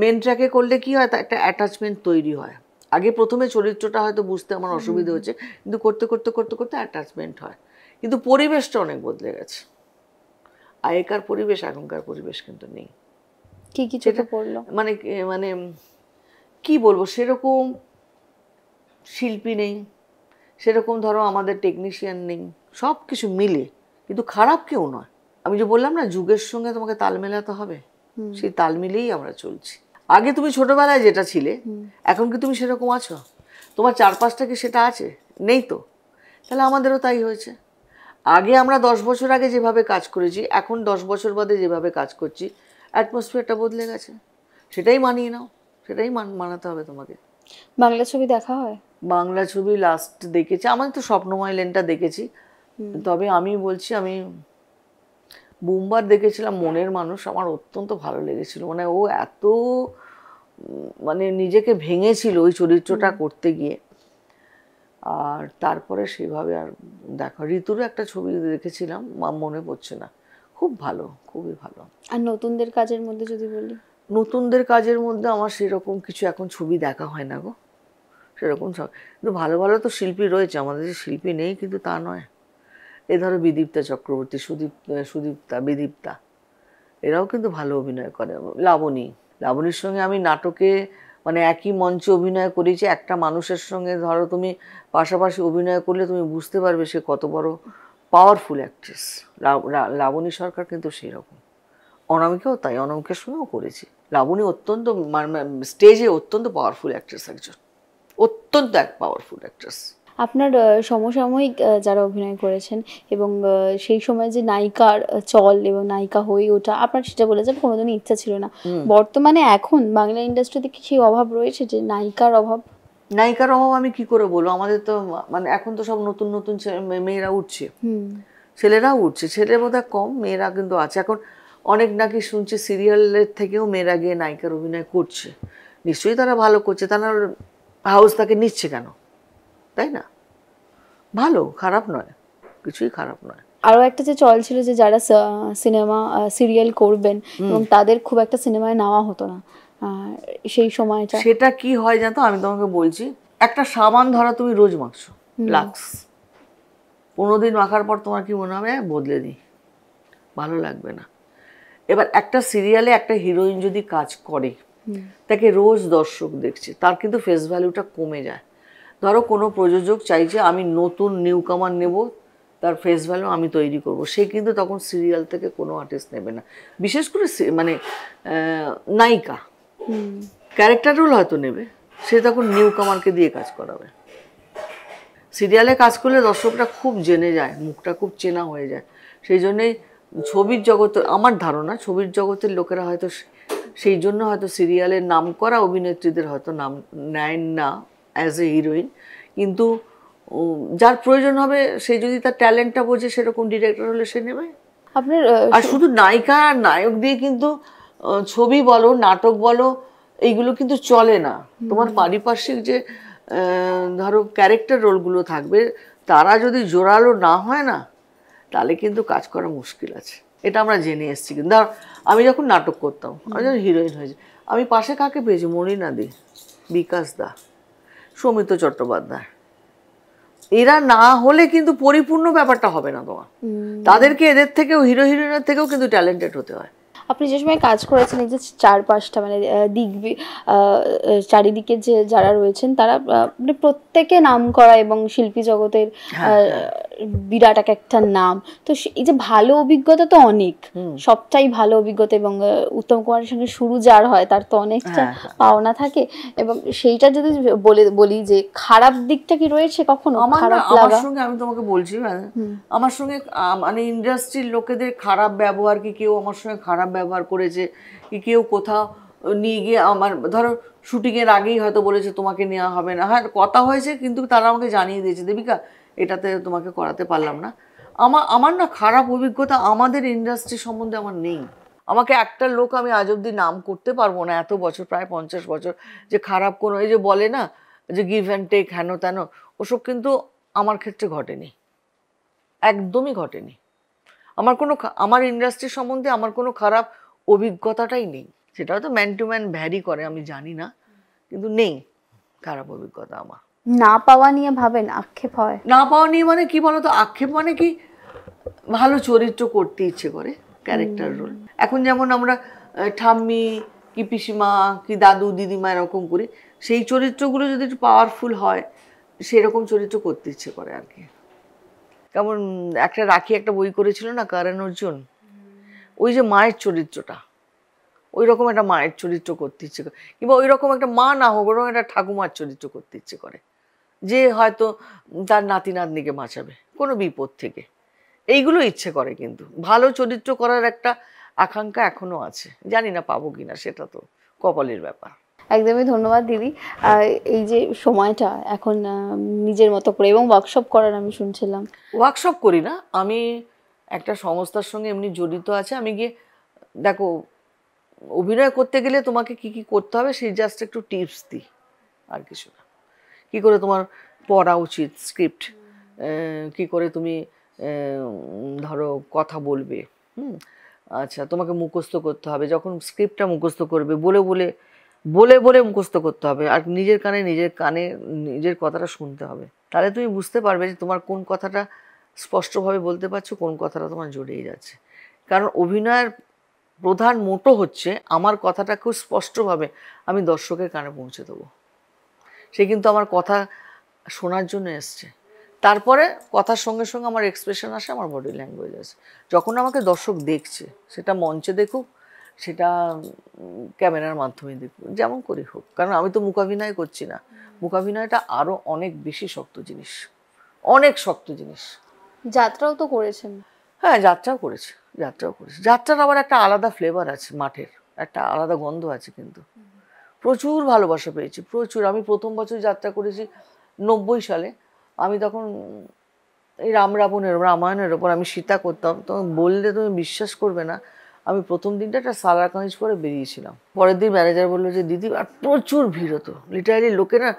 মেন ট্র্যাকে করলে কি হয়, তা একটা অ্যাটাচমেন্ট তৈরি হয়। আগে প্রথমে চরিত্রটা হয়তো বুঝতে আমার অসুবিধা হচ্ছে, কিন্তু করতে করতে করতে করতে অ্যাটাচমেন্ট হয়। কিন্তু পরিবেশটা অনেক বদলে গেছে, আগেকার পরিবেশ এখনকার পরিবেশ কিন্তু নেই। কি কি চোখে পড়লো? মানে মানে কি বলবো, সেরকম শিল্পী নেই, সেরকম ধরো আমাদের টেকনিশিয়ান নেই, সব কিছু মিলে, কিন্তু খারাপ কেউ নয়। আমি যে বললাম না, যুগের সঙ্গে তোমাকে তাল মেলাতে হবে, সেই তাল মিলেই আমরা চলছি। আগে তুমি ছোটবেলায় যেটা ছিলে, এখন কি তুমি সেরকম আছো? তোমার চারপাশটা কি সেটা আছে? নেই তো। তাহলে আমাদেরও তাই হয়েছে। আগে আমরা 10 বছর আগে যেভাবে কাজ করেছি, এখন 10 বছর বাদে যেভাবে কাজ করছি, অ্যাটমসফিয়ারটা বদলে গেছে। সেটাই মানিয়ে নাও, সেটাই মানাতে হবে তোমাকে। বাংলা ছবি দেখা হয়? বাংলা ছবি লাস্ট দেখেছি, আমাদের তো স্বপ্নময় লেনটা দেখেছি। তবে আমি বলছি, আমি বুমবার দেখেছিলাম, মনের মানুষ, আমার অত্যন্ত ভালো লেগেছিল। মানে ও এত মানে নিজেকে ভেঙেছিল ওই চরিত্রটা করতে গিয়ে। আর তারপরে সেভাবে আর দেখো, ঋতুরও একটা ছবি দেখেছিলাম, মনে পড়ছে না, খুব ভালো, খুবই ভালো। আর নতুনদের কাজের মধ্যে যদি বলি? নতুনদের কাজের মধ্যে আমার সেরকম কিছু এখন ছবি দেখা হয় না গো, সেরকম সব। কিন্তু ভালো ভালো তো শিল্পী রয়েছে, আমাদের যে শিল্পী নেই কিন্তু তা নয়। এ ধরো বিদীপ্তা চক্রবর্তী, সুদীপ্তা, বিদীপ্তা, এরাও কিন্তু ভালো অভিনয় করে। লাবণীর সঙ্গে আমি নাটকে মানে একই মঞ্চে অভিনয় করেছি। একটা মানুষের সঙ্গে ধরো তুমি পাশাপাশি অভিনয় করলে তুমি বুঝতে পারবে সে কত বড় পাওয়ারফুল অ্যাক্ট্রেস। লাবণী সরকার কিন্তু সেই রকম। অনামিকাও তাই, অনামিকার সঙ্গেও করেছি। লাবণী অত্যন্ত স্টেজে অত্যন্ত পাওয়ারফুল অ্যাক্ট্রেস, একজন অত্যন্ত এক পাওয়ারফুল অ্যাক্ট্রেস। আপনার সমসাময়িক যারা অভিনয় করেছেন এবং সেই সময় যে নায়িকার চল এবং নায়িকা হয়ে ওঠা, আপনার সেটা বলেছেন কোনোদিনই ইচ্ছা ছিল না, বর্তমানে এখন বাংলা ইন্ডাস্ট্রিতে কি সেই অভাব রয়েছে যে নায়িকার অভাব? নায়িকার অভাব আমি কি করে বলবো, আমাদের তো মানে এখন তো সব নতুন নতুন মেয়েরা উঠছে, ছেলেরাও উঠছে, ছেলে বোধহয় কম, মেয়েরা কিন্তু আছে। এখন অনেক নাকি শুনছি সিরিয়ালের থেকেও মেয়েরা গিয়ে নায়িকার অভিনয় করছে। নিশ্চয়ই তারা ভালো করছে, তারা হাউস তাকে নিচ্ছে কেন, তাই না? ভালো, খারাপ নয়, কিছুই খারাপ নয়। আরো একটা যে চল ছিল যে যারা সিনেমা সিরিয়াল করবেন এবং তাদের খুব একটা সিনেমায় নেওয়া হতো না, সেই সময়টা সেটা কি হয় জানো, আমি তোমাকে বলছি। একটা সাবান ধরা তুমি রোজ মাখছো, লাক্স, 15 দিন মাখার পর তোমার কি মনে হবে, বদলে দিই, ভালো লাগবে না। এবার একটা সিরিয়ালে একটা হিরোইন যদি কাজ করে, তাকে রোজ দর্শক দেখছে, তার কিন্তু ফেস ভ্যালুটা কমে যায়। ধরো কোনো প্রযোজক চাইছে আমি নতুন নিউ কামার নেব, তার ফেস ভ্যালু আমি তৈরি করব, সে কিন্তু তখন সিরিয়াল থেকে কোনো আর্টিস্ট নেবে না। বিশেষ করে মানে নায়িকা ক্যারেক্টার রোল হয়তো নেবে, সে তখন নিউ কামারকে দিয়ে কাজ করাবে। সিরিয়ালে কাজ করলে দর্শকরা খুব জেনে যায়, মুখটা খুব চেনা হয়ে যায়। সেই জন্যেই ছবির জগতে, আমার ধারণা ছবির জগতের লোকেরা হয়তো সেই জন্য হয়তো সিরিয়ালের নাম করা অভিনেত্রীদের হয়তো নাম নেয় না অ্যাজ এ হিরোইন। কিন্তু যার প্রয়োজন হবে, সে যদি তার ট্যালেন্টটা বোঝে, সেরকম ডিরেক্টর হলে সে নেবে। আপনার আর শুধু নায়িকা আর নায়ক দিয়ে কিন্তু ছবি বলো, নাটক বলো, এইগুলো কিন্তু চলে না। তোমার পারিপার্শ্বিক যে ধরো ক্যারেক্টার রোলগুলো থাকবে, তারা যদি জোরালো না হয় না, তাহলে কিন্তু কাজ করা মুশকিল আছে। এটা আমরা জেনে এসেছি। কিন্তু ধর আমি যখন নাটক করতাম, আমি যখন হিরোইন হয়েছি, আমি পাশে কাকে পেয়েছি? মনিনা দি, বিকাশ দা, সৌমিত্র চট্টোপাধ্যায়। এরা না হলে কিন্তু পরিপূর্ণ ব্যাপারটা হবে না তোমার। তাদেরকে এদের থেকেও, হিরো হিরোইনের থেকেও কিন্তু ট্যালেন্টেড হতে হয়। আপনি যে সময় কাজ করেছেন, এই যে চারপাশটা মানে চারিদিকে যে যারা রয়েছেন তারা মানে প্রত্যেকে নাম করা এবং শিল্পী জগতের বিরাট একটা নাম। তো এই যে ভালো অভিজ্ঞতা তো অনেক, সবটাই ভালো অভিজ্ঞতা, এবং উত্তম কুমারের সঙ্গে শুরু যার হয় তার তো অনেকটা পাওনা থাকে। এবং সেইটা যদি বলি যে খারাপ দিকটা কি রয়েছে কখনো? আমার সঙ্গে, আমি তোমাকে বলছি, আমার সঙ্গে মানে ইন্ডাস্ট্রির লোকেদের খারাপ ব্যবহার, কি কেউ আমার সঙ্গে খারাপ ব্যবহার করেছে, কি কেউ কোথাও নিয়ে গিয়ে আমার ধরো শুটিংয়ের আগেই হয়তো বলেছে তোমাকে নেওয়া হবে না, হ্যাঁ কথা হয়েছে, কিন্তু তারা আমাকে জানিয়ে দিয়েছে দেবিকা এটাতে তোমাকে করাতে পারলাম না। আমার না খারাপ অভিজ্ঞতা আমাদের ইন্ডাস্ট্রি সম্বন্ধে আমার নেই। আমাকে একটা লোক আমি আজ অব্দি নাম করতে পারবো না, এত বছর, প্রায় 50 বছর, যে খারাপ কোনো, এই যে বলে না যে গিভ অ্যান্ড টেক, হেন তেন, ওসব কিন্তু আমার ক্ষেত্রে ঘটেনি, একদমই ঘটেনি। আমার ইন্ডাস্ট্রি সম্বন্ধে আমার কোনো খারাপ অভিজ্ঞতাটাই নেই। সেটা হয়তো ম্যান টু ম্যান ভ্যারি করে, আমি জানি না, কিন্তু নেই খারাপ অভিজ্ঞতা আমার। না পাওয়া নিয়ে ভাবেন আক্ষেপ হয়? না পাওয়া নিয়ে মানে কি বলতো, আক্ষেপ মানে কি, ভালো চরিত্র করতে ইচ্ছে করে, ক্যারেক্টার রোল। এখন যেমন আমরা ঠাম্মি কি পিসিমা কি দাদু দিদিমা এরকম করি, সেই চরিত্রগুলো যদি একটু পাওয়ারফুল হয়, সেরকম চরিত্র করতে ইচ্ছে করে আর কি। কেমন একটা রাখি একটা বই করেছিল না করণ অর্জুন, ওই যে মায়ের চরিত্রটা, ওই রকম একটা মায়ের চরিত্র করতে ইচ্ছে করে, কিংবা ওই রকম একটা মা না হোক, ওরকম একটা ঠাকুমার চরিত্র করতে ইচ্ছে করে, যে হয়তো তার নাতি নাতনিকে বাঁচাবে কোনো বিপদ থেকে। এইগুলো ইচ্ছে করে, কিন্তু ভালো চরিত্র করার একটা আকাঙ্ক্ষা এখনো আছে, জানি না পাবো কিনা, সেটা তো কপালের ব্যাপার। একদমই ধন্যবাদ দিদি। এই যে সময়টা এখন নিজের মতো করে, এবং ওয়ার্কশপ করার আমি শুনছিলাম। ওয়ার্কশপ করি না, আমি একটা সংস্থার সঙ্গে এমনি জড়িত আছে। আমি গিয়ে দেখো, অভিনয় করতে গেলে তোমাকে কি কি করতে হবে সেই জাস্ট একটু টিপস দিই, আর কিছু না। কী করে তোমার পড়া উচিত স্ক্রিপ্ট, কী করে তুমি ধরো কথা বলবে, আচ্ছা তোমাকে মুখস্থ করতে হবে, যখন স্ক্রিপ্টটা মুখস্থ করবে বলে বলে বলে বলে মুখস্থ করতে হবে, আর নিজের কানে নিজের কথাটা শুনতে হবে, তাহলে তুমি বুঝতে পারবে যে তোমার কোন কথাটা স্পষ্টভাবে বলতে পারছো, কোন কথাটা তোমার জড়িয়ে যাচ্ছে। কারণ অভিনয়ের প্রধান মোটো হচ্ছে আমার কথাটা খুব স্পষ্টভাবে আমি দর্শকের কানে পৌঁছে দেবো। সে কিন্তু আমার কথা শোনার জন্য এসছে, তারপরে কথার সঙ্গে সঙ্গে আমার এক্সপ্রেশন আসে, আমার বডি ল্যাঙ্গুয়েজ আসে। যখন আমাকে দর্শক দেখছে, সেটা মঞ্চে দেখুক, সেটা ক্যামেরার মাধ্যমে দেখুক, যেমন করি হোক, কারণ আমি তো মূকাভিনয় করছি না। মূকাভিনয়টা আরও অনেক বেশি শক্ত জিনিস, অনেক শক্ত জিনিস। যাত্রাও তো করেছেন? হ্যাঁ, যাত্রাও করেছি। যাত্রার আবার একটা আলাদা ফ্লেভার আছে, মাঠের একটা আলাদা গন্ধ আছে, কিন্তু প্রচুর ভালোবাসা পেয়েছি, প্রচুর। আমি প্রথম বছর যাত্রা করেছি 90 সালে। আমি তখন এই রামায়ণের ওপর আমি সীতা করতাম, তো বললে তুমি বিশ্বাস করবে না, আমি প্রথম দিনটা একটা সালোয়ার কামিজ পরে বেরিয়েছিলাম। পরের দিন ম্যানেজার বললো যে দিদি, আর প্রচুর ভিড় হতো, লিটারালি লোকেরা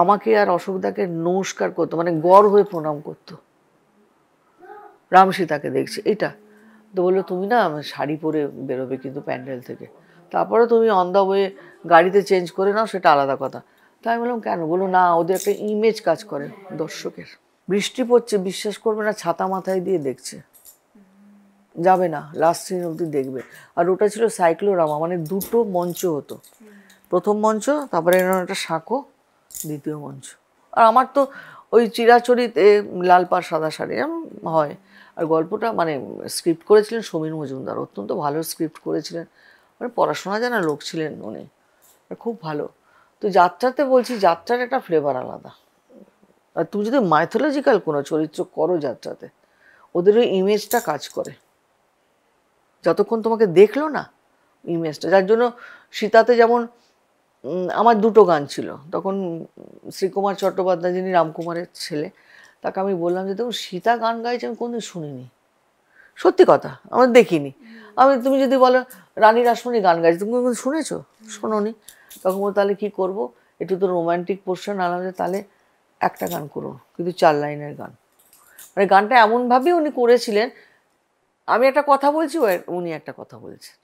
আমাকে আর অশোকদাকে নমস্কার করতো, মানে গড় হয়ে প্রণাম করতো, রাম সীতাকে দেখছি এটা। তো বললো তুমি না শাড়ি পরে বেরোবে কিন্তু প্যান্ডেল থেকে, তারপরে তুমি অন দ্য ওয়ে গাড়িতে চেঞ্জ করে নাও, সেটা আলাদা কথা। তাই আমি বললাম কেন? বলো না, ওদের একটা ইমেজ কাজ করে দর্শকের। বৃষ্টি পড়ছে, বিশ্বাস করবে না, ছাতা মাথায় দিয়ে দেখছে, যাবে না, লাস্ট সিন অবধি দেখবে। আর ওটা ছিল সাইক্লোরামা, মানে দুটো মঞ্চ হতো, প্রথম মঞ্চ, তারপরে একটা সাঁকো, দ্বিতীয় মঞ্চ। আর আমার তো ওই চিরাচরিত লাল পাড় সাদা শাড়ি হয়। আর গল্পটা মানে স্ক্রিপ্ট করেছিলেন সমীর মজুমদার, অত্যন্ত ভালো স্ক্রিপ্ট করেছিলেন, মানে পড়াশোনা জানা লোক ছিলেন উনি, খুব ভালো। তো যাত্রাতে বলছি, যাত্রার একটা ফ্লেভার আলাদা। আর তুমি যদি মাইথোলজিক্যাল কোনো চরিত্র করো যাত্রাতে, ওদের ওই ইমেজটা কাজ করে, যতক্ষণ তোমাকে দেখলো না ইমেজটা। যার জন্য সীতাতে যেমন আমার দুটো গান ছিল, তখন শ্রীকুমার চট্টোপাধ্যায়, যিনি রামকুমারের ছেলে, তাকে আমি বললাম যে দেখুন সীতা গান গাইছে আমি কোনদিন শুনিনি, সত্যি কথা আমি দেখিনি। তুমি যদি বলো রানী রাসমণি গান গাইছে, তুমি শুনেছো? শোনোনি। তখন বলতো তাহলে কী করবো, একটু তো রোমান্টিক পোর্শন আলাম, যে তাহলে একটা গান করুন, কিন্তু 4 লাইনের গান। মানে গানটা এমনভাবেই উনি করেছিলেন, আমি একটা কথা বলছি, উনি একটা কথা বলছেন,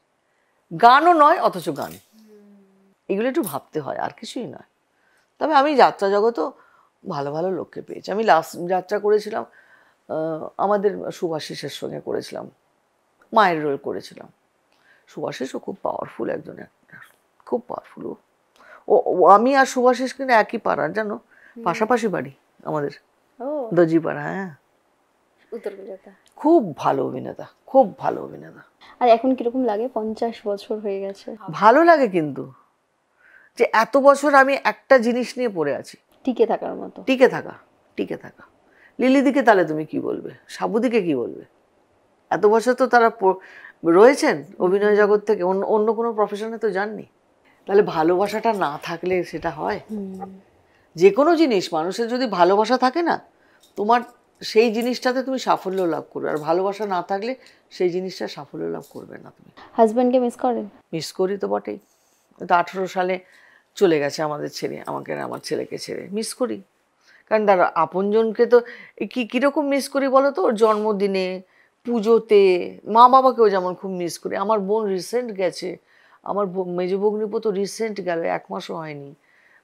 গানও নয় অথচ গান। এগুলো একটু ভাবতে হয়, আর কিছুই নয়। তবে আমি যাত্রা জগতেও ভালো ভালো লোককে পেয়েছি। আমি লাস্ট যাত্রা করেছিলাম আমাদের শুভাশিসের সঙ্গে করেছিলাম, মায়ের রোল করেছিলাম। শুভাশিসও খুব পাওয়ারফুল একজন অ্যাক্টর, খুব পাওয়ারফুল। ও আমি আর শুভাশিস কিন্তু একই পাড়ার, জানো, পাশাপাশি বাড়ি আমাদের, দর্জিপাড়া। হ্যাঁ, উত্তর কলকাতা। খুব ভালো অভিনেতা, খুব ভালো অভিনেতা। আর এখন কিরকম লাগে, 50 বছর হয়ে গেছে? ভালো লাগে কিন্তু, যে এত বছর আমি একটা জিনিস নিয়ে পড়ে আছি, টিকে থাকার মতো। টিকে থাকা, টিকে থাকা। লিলিদিকে তাহলে তুমি কি বলবে, সাবুদিকে কি বলবে? এত বছর তো তারা রয়েছেন অভিনয় জগৎ থেকে, অন্য কোনো প্রফেশনে তো যাননি। তাহলে ভালোবাসাটা না থাকলে সেটা হয়? যে কোনো জিনিস মানুষের যদি ভালোবাসা থাকে না, তোমার সেই জিনিসটাতে তুমি সাফল্য লাভ করবে, আর ভালোবাসা না থাকলে সেই জিনিসটা সাফল্য লাভ করবে না তুমি। হাজব্যান্ডকে মিস করেন? মিস করি তো বটেই। তো 18 সালে চলে গেছে আমাদের ছেড়ে, আমাকে আর আমার ছেলেকে ছেড়ে। মিস করি, কারণ তার আপনজনকে তো কীরকম মিস করি বলো তো, ওর জন্মদিনে, পুজোতে, মা বাবাকেও যেমন খুব মিস করি। আমার বোন রিসেন্ট গেছে, আমার মেজ ভগ্নিপো তো রিসেন্ট গেল, 1 মাসও হয়নি।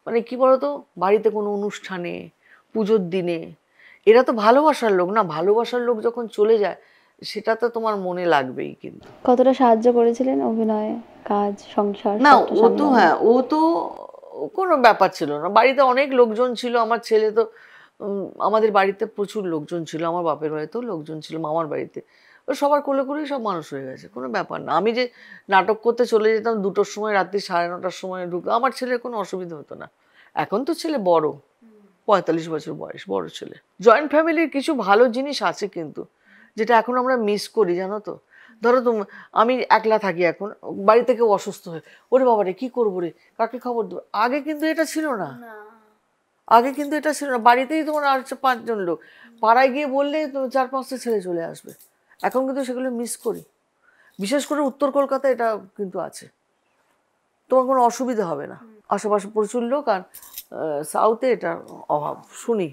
মানে কি বলতো, বাড়িতে কোনো অনুষ্ঠানে, পুজোর দিনে, এরা তো ভালোবাসার লোক না, ভালোবাসার লোক যখন চলে যায় সেটা তো তোমার মনে লাগবেই। কিন্তু কতটা সাহায্য করেছিলেন অভিনয়ে, কাজ, সংসার? না, ও তো হ্যাঁ, ও তো কোনো ব্যাপার ছিল না। বাড়িতে অনেক লোকজন ছিল, আমার ছেলে তো, আমাদের বাড়িতে প্রচুর লোকজন ছিল, আমার বাপের বাড়িতেও লোকজন ছিল, মামার বাড়িতে। ও সবার কোলে করেই সব মানুষ হয়ে গেছে, কোনো ব্যাপার না। আমি যে নাটক করতে চলে যেতাম 2টোর সময়, রাত্রি 9:30টার সময় ঢুকে, আমার ছেলের কোনো অসুবিধা হতো না। এখন তো ছেলে বড়, 45 বছর বয়স, বড় ছেলে। জয়েন্ট ফ্যামিলির কিছু ভালো জিনিস আছে কিন্তু, যেটা এখন আমরা মিস করি, জানো তো। ধরো আমি একলা থাকি এখন, বাড়িতে কেউ অসুস্থ হয়ে, ওরে বাবা রে কী করবো রে, কাকে খবর দেবো, আগে কিন্তু এটা ছিল না। আগে কিন্তু এটা ছিল না, বাড়িতেই তোমার আর 5জন লোক, পাড়ায় গিয়ে বললে 4-5টা ছেলে চলে আসবে। এখন কিন্তু সেগুলো মিস করি, বিশেষ করে উত্তর কলকাতা এটা কিন্তু আছে, তোমার কোনো অসুবিধা হবে না। আশেপাশে প্রচুর লোক, আর সাউথে এটার অভাব শুনি,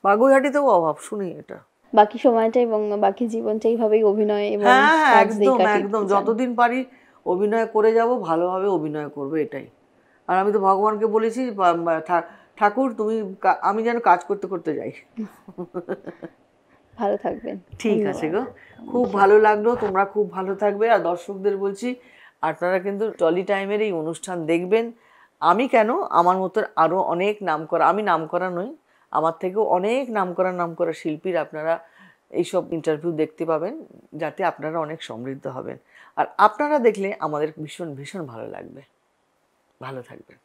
বাগুইহাটিতেও অভাব শুনি এটা। বাকি সময়টা এবং বাকি জীবনটা এইভাবেই অভিনয় এবং হ্যাঁ, কাজ দিয়ে একদম কাটিয়ে একদম, দিতে চান। যতদিন পারি অভিনয় করে যাব, ভালোভাবে অভিনয় করবে, এটাই। আর আমি তো ভগবানকে বলেছি, ঠাকুর তুমি, আমি যেন কাজ করতে করতে যাই। ভালো থাকবেন। ঠিক আছে গো, খুব ভালো লাগলো, তোমরা খুব ভালো থাকবে। আর দর্শকদের বলছি, আপনারা কিন্তু টলি টাইমের এই অনুষ্ঠান দেখবেন। আমি কেন, আমার মতো আরও অনেক নামকরা, আমি নামকরা নই, আমার থেকেও অনেক নামকরা শিল্পীর আপনারা এইসব ইন্টারভিউ দেখতে পাবেন, যাতে আপনারা অনেক সমৃদ্ধ হবেন। আর আপনারা দেখলে আমাদের ভীষণ ভীষণ ভালো লাগবে। ভালো থাকবেন।